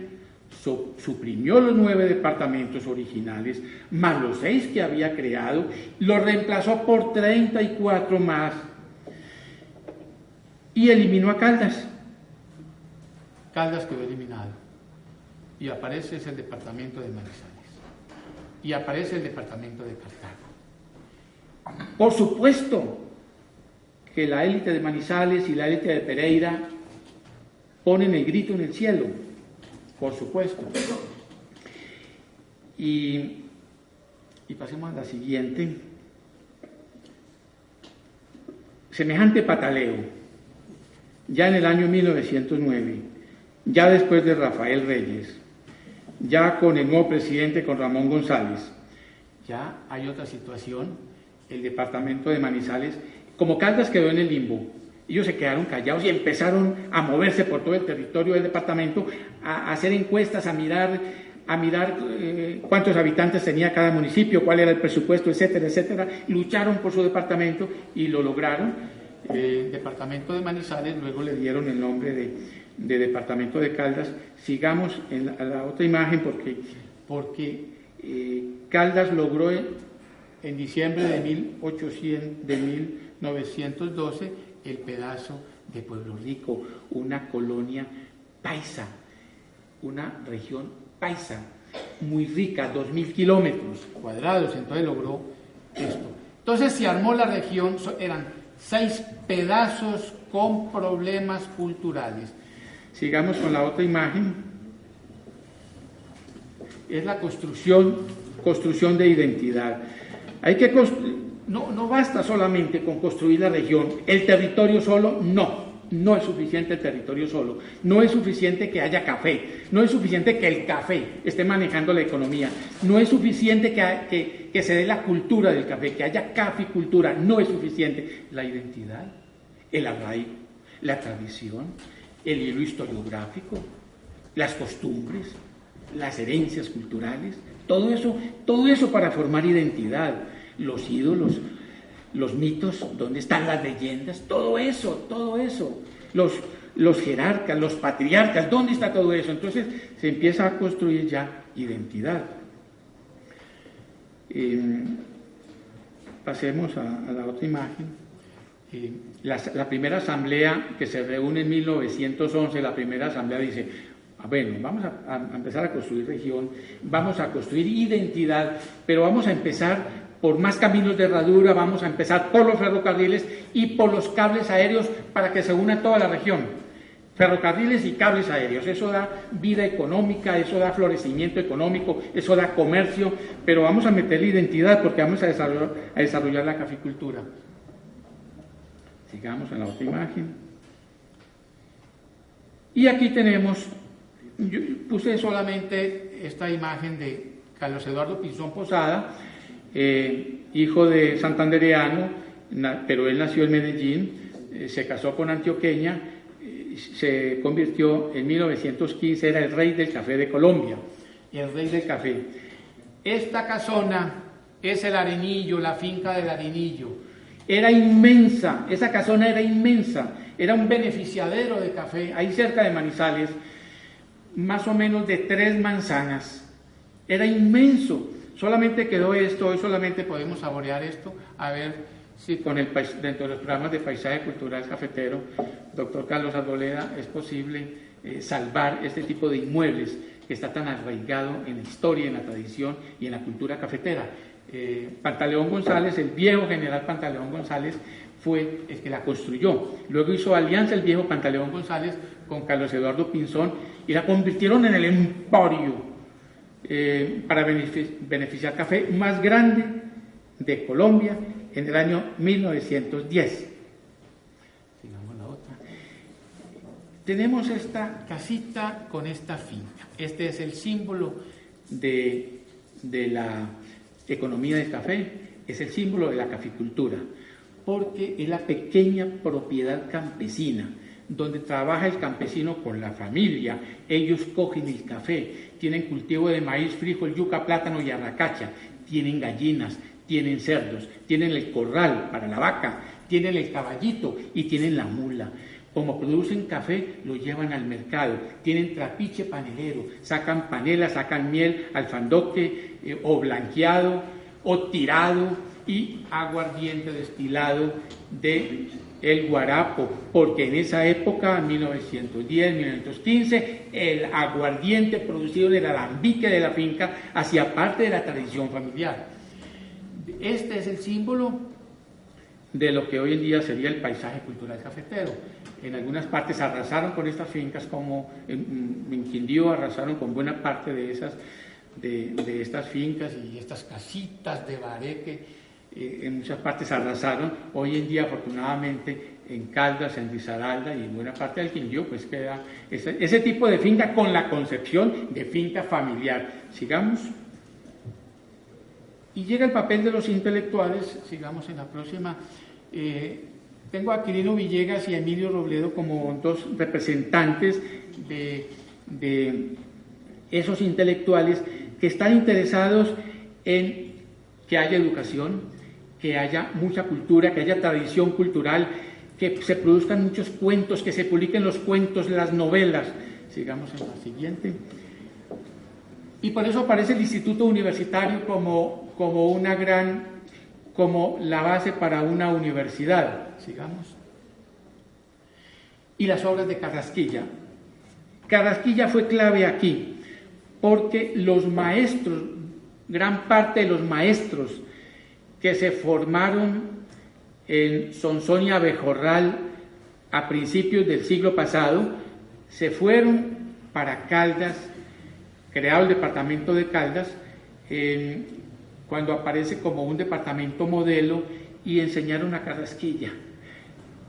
suprimió los 9 departamentos originales, más los 6 que había creado, los reemplazó por 34 más y eliminó a Caldas. Caldas quedó eliminado y aparece el departamento de Manizales y aparece el departamento de Cartago. Por supuesto que la élite de Manizales y la élite de Pereira ponen el grito en el cielo, por supuesto. Y pasemos a la siguiente. Semejante pataleo, ya en el año 1909, ya después de Rafael Reyes, ya con el nuevo presidente, con Ramón González, ya hay otra situación. El departamento de Manizales, como Caldas quedó en el limbo, ellos se quedaron callados y empezaron a moverse por todo el territorio del departamento, a hacer encuestas, a mirar cuántos habitantes tenía cada municipio, cuál era el presupuesto, etcétera, etcétera. Lucharon por su departamento y lo lograron. El departamento de Manizales luego le dieron el nombre de departamento de Caldas. Sigamos en la otra imagen porque Caldas logró en diciembre de 1912 el pedazo de Pueblo Rico, una colonia paisa, una región paisa muy rica, 2.000 kilómetros cuadrados. Entonces logró esto. Entonces se armó la región, eran 6 pedazos con problemas culturales. Sigamos con la otra imagen. Es la construcción de identidad. Hay que no basta solamente con construir la región. El territorio solo no es suficiente el territorio solo. No es suficiente que haya café. No es suficiente que el café esté manejando la economía. No es suficiente que se dé la cultura del café, que haya caficultura. No es suficiente. La identidad, el arraigo, la tradición, el hilo historiográfico, las costumbres, las herencias culturales, todo eso para formar identidad. Los ídolos, los mitos, dónde están las leyendas, todo eso, los jerarcas, los patriarcas, dónde está todo eso. Entonces se empieza a construir ya identidad. Pasemos a la otra imagen. La primera asamblea que se reúne en 1911, la primera asamblea dice: bueno, vamos a empezar a construir región, vamos a construir identidad, pero vamos a empezar por más caminos de herradura, vamos a empezar por los ferrocarriles y por los cables aéreos para que se una toda la región. Ferrocarriles y cables aéreos, eso da vida económica, eso da florecimiento económico, eso da comercio, pero vamos a meterle identidad porque vamos a desarrollar la caficultura. Sigamos en la otra imagen. Y aquí tenemos, yo puse solamente esta imagen de Carlos Eduardo Pinzón Posada, hijo de santandereano, pero él nació en Medellín, se casó con antioqueña, se convirtió en 1915, era el rey del café de Colombia, el rey del café. Esta casona es el Arenillo, la finca del Arenillo. Era inmensa, esa casona era inmensa, era un beneficiadero de café, ahí cerca de Manizales, más o menos de 3 manzanas. Era inmenso, solamente quedó esto, hoy solamente podemos saborear esto, a ver si con dentro de los programas de paisaje cultural cafetero, doctor Carlos Arboleda, es posible salvar este tipo de inmuebles que está tan arraigado en la historia, en la tradición y en la cultura cafetera. Pantaleón González, el viejo general Pantaleón González, fue el que la construyó. Luego hizo alianza el viejo Pantaleón González con Carlos Eduardo Pinzón y la convirtieron en el emporio para beneficiar café más grande de Colombia en el año 1910. Sigamos la otra. Tenemos esta casita con esta finca. Este es el símbolo de la economía del café, es el símbolo de la caficultura, porque es la pequeña propiedad campesina, donde trabaja el campesino con la familia. Ellos cogen el café, tienen cultivo de maíz, frijol, yuca, plátano y arracacha, tienen gallinas, tienen cerdos, tienen el corral para la vaca, tienen el caballito y tienen la mula. Como producen café, lo llevan al mercado, tienen trapiche panelero, sacan panela, sacan miel, alfandoque o blanqueado o tirado y aguardiente destilado de el guarapo, porque en esa época, 1910, 1915, el aguardiente producido en el alambique de la finca hacía parte de la tradición familiar. Este es el símbolo de lo que hoy en día sería el paisaje cultural cafetero. En algunas partes arrasaron con estas fincas, como en Quindío arrasaron con buena parte de estas fincas y estas casitas de bareque. En muchas partes arrasaron. Hoy en día, afortunadamente, en Caldas, en Risaralda y en buena parte del Quindío, pues queda ese tipo de finca con la concepción de finca familiar. Sigamos. Y llega el papel de los intelectuales. Sigamos en la próxima. Tengo a Quirino Villegas y a Emilio Robledo como 2 representantes de esos intelectuales que están interesados en que haya educación, que haya mucha cultura, que haya tradición cultural, que se produzcan muchos cuentos, que se publiquen los cuentos, las novelas. Sigamos en la siguiente. Y por eso aparece el Instituto Universitario como la base para una universidad. Sigamos. Y las obras de Carrasquilla. Carrasquilla fue clave aquí, porque los maestros, gran parte de los maestros que se formaron en Sonsonia Abejorral a principios del siglo pasado, se fueron para Caldas, creado el departamento de Caldas, cuando aparece como un departamento modelo, y enseñaron a Carrasquilla,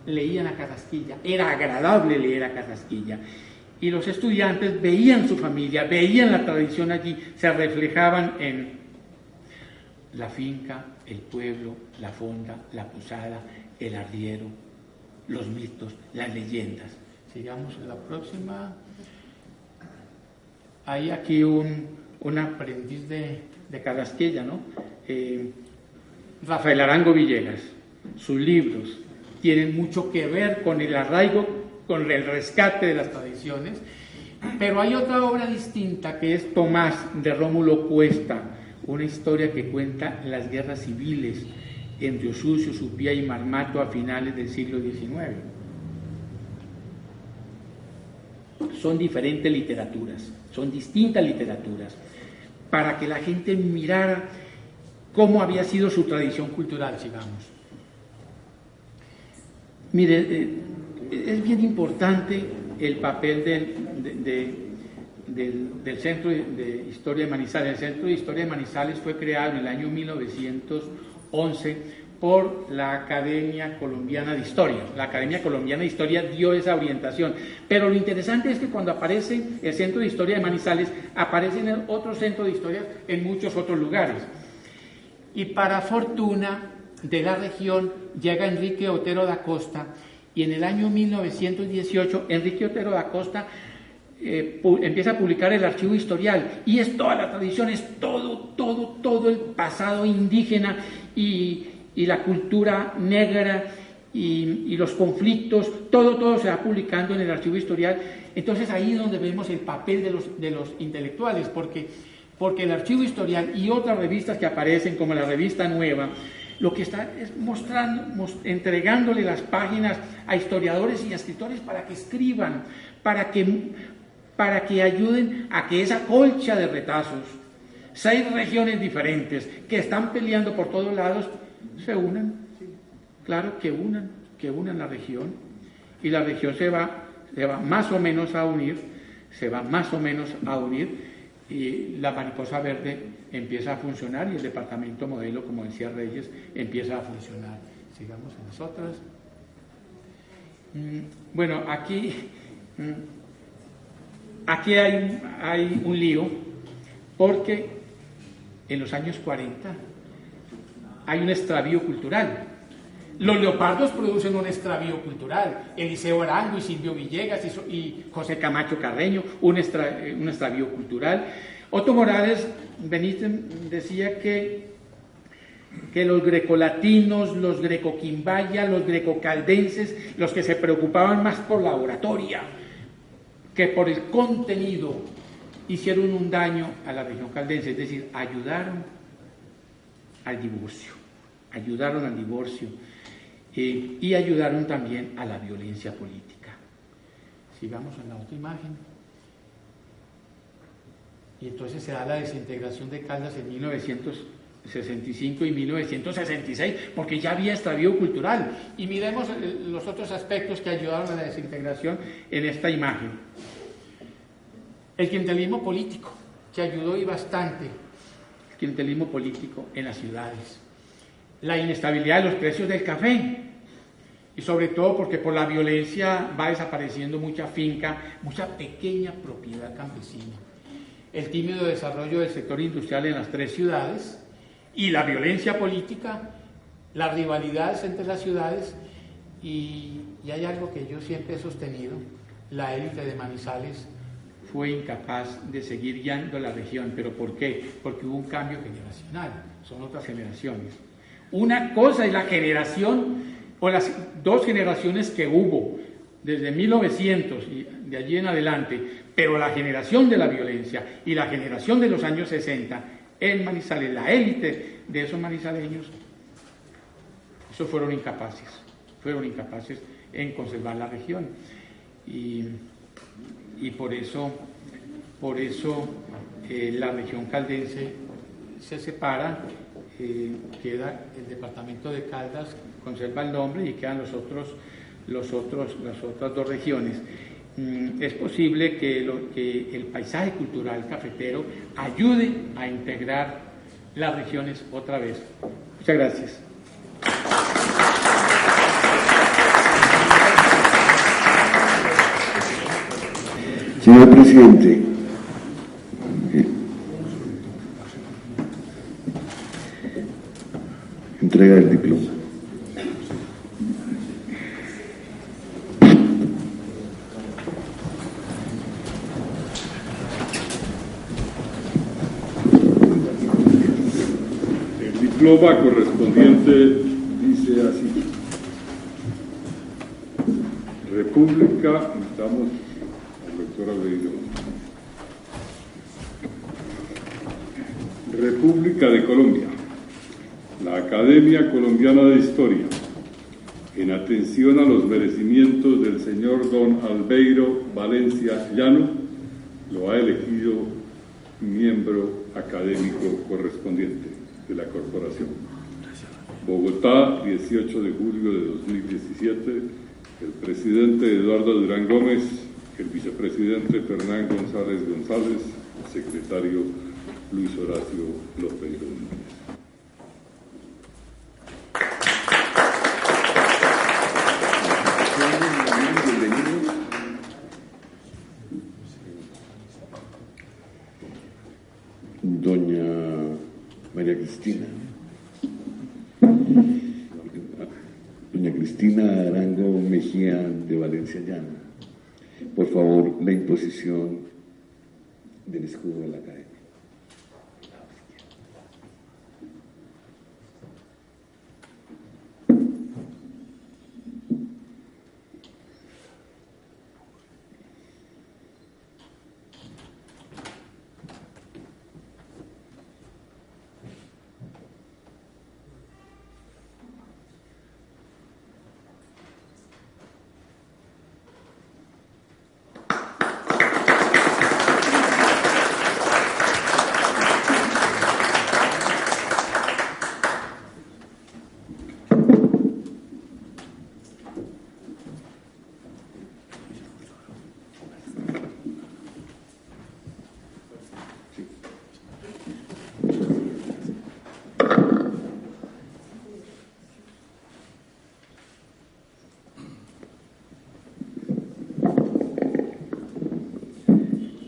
leían a Carrasquilla, era agradable leer a Carrasquilla, y los estudiantes veían su familia, veían la tradición allí, se reflejaban en la finca, el pueblo, la fonda, la posada, el arriero, los mitos, las leyendas. Sigamos en la próxima. Hay aquí un aprendiz de Carrasquilla, ¿no? Rafael Arango Villegas. Sus libros tienen mucho que ver con el arraigo, con el rescate de las tradiciones, pero hay otra obra distinta que es Tomás, de Rómulo Cuesta, una historia que cuenta las guerras civiles en Río Sucio, Supía y Marmato a finales del siglo XIX. Son diferentes literaturas, son distintas literaturas, para que la gente mirara cómo había sido su tradición cultural, sigamos. Mire, es bien importante el papel del Centro de Historia de Manizales. El Centro de Historia de Manizales fue creado en el año 1911 por la Academia Colombiana de Historia. La Academia Colombiana de Historia dio esa orientación. Pero lo interesante es que cuando aparece el Centro de Historia de Manizales, aparecen otros centros de historia en muchos otros lugares. Y para fortuna de la región, llega Enrique Otero da Costa, y en el año 1918, Enrique Otero da Costa empieza a publicar el Archivo Historial, y es toda la tradición, es todo el pasado indígena y la cultura negra y los conflictos, todo se va publicando en el Archivo Historial. Entonces ahí es donde vemos el papel de los intelectuales, porque el Archivo Historial y otras revistas que aparecen, como la Revista Nueva, lo que está es entregándole las páginas a historiadores y a escritores para que escriban, para que ayuden a que esa colcha de retazos, 6 regiones diferentes que están peleando por todos lados, se unan. Claro, que unan la región, y la región se va más o menos a unir, y la mariposa verde empieza a funcionar, y el departamento modelo, como decía Reyes, empieza a funcionar. Sigamos en las otras. Bueno, aquí hay un lío, porque en los años 40 hay un extravío cultural. Los leopardos producen un extravío cultural. Eliseo Arango y Silvio Villegas y José Camacho Carreño, un extravío cultural. Otto Morales Benítez decía que los grecolatinos, los grecoquimbaya, los grecocaldenses, los que se preocupaban más por la oratoria que por el contenido, hicieron un daño a la región caldense, es decir, ayudaron al divorcio, y ayudaron también a la violencia política. Sigamos en la otra imagen. Y entonces se da la desintegración de Caldas en 1965 y 1966, porque ya había extravío cultural. Y miremos los otros aspectos que ayudaron a la desintegración en esta imagen. El clientelismo político, que ayudó y bastante, el clientelismo político en las ciudades. La inestabilidad de los precios del café, y sobre todo porque por la violencia va desapareciendo mucha finca, mucha pequeña propiedad campesina. El tímido desarrollo del sector industrial en las 3 ciudades, y la violencia política, las rivalidades entre las ciudades, y hay algo que yo siempre he sostenido: la élite de Manizales fue incapaz de seguir guiando la región. ¿Pero por qué? Porque hubo un cambio generacional, son otras generaciones. Una cosa es la generación, o las 2 generaciones que hubo desde 1900 y de allí en adelante, pero la generación de la violencia y la generación de los años 60 en Manizales, la élite de esos manizaleños, esos fueron incapaces en conservar la región, y por eso la región caldense se separa. Queda el departamento de Caldas, conserva el nombre, y quedan las otras 2 regiones. Es posible que el paisaje cultural cafetero ayude a integrar las regiones otra vez. Muchas gracias. Señor presidente, entrega el diploma. El diploma correspondiente dice así: República, estamos al doctor Aurelio, República de Colombia. La Academia Colombiana de Historia, en atención a los merecimientos del señor don Albeiro Valencia Llano, lo ha elegido miembro académico correspondiente de la corporación. Bogotá, 18 de julio de 2017, el presidente Eduardo Durán Gómez, el vicepresidente Fernán González González, el secretario Luis Horacio López Rodríguez. María Cristina. Doña Cristina Arango Mejía de Valencia Llana. Por favor, la imposición del escudo de la academia.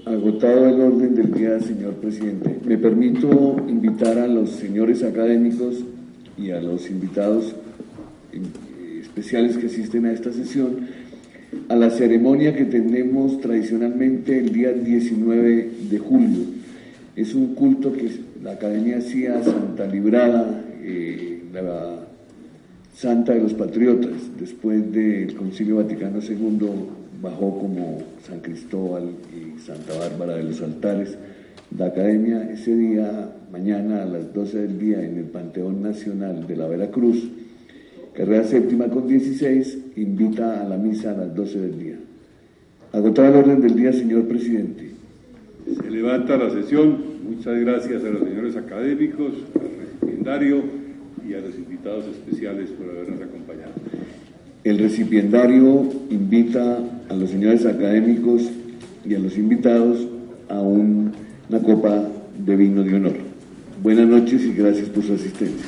Agotado el orden del día, señor presidente, me permito invitar a los señores académicos y a los invitados especiales que asisten a esta sesión a la ceremonia que tenemos tradicionalmente el día 19 de julio. Es un culto que la Academia hacía a Santa Librada, la Santa de los Patriotas. Después del Concilio Vaticano II bajó como San Cristóbal y Santa Bárbara de los altares. La Academia ese día, mañana a las 12 del día, en el Panteón Nacional de la Veracruz, carrera séptima con 16, invita a la misa a las 12 del día. Agotado el orden del día, señor presidente. Se levanta la sesión. Muchas gracias a los señores académicos, al recipiendario y a los invitados especiales por habernos acompañado. El recipiendario invita a los señores académicos y a los invitados a una copa de vino de honor. Buenas noches y gracias por su asistencia.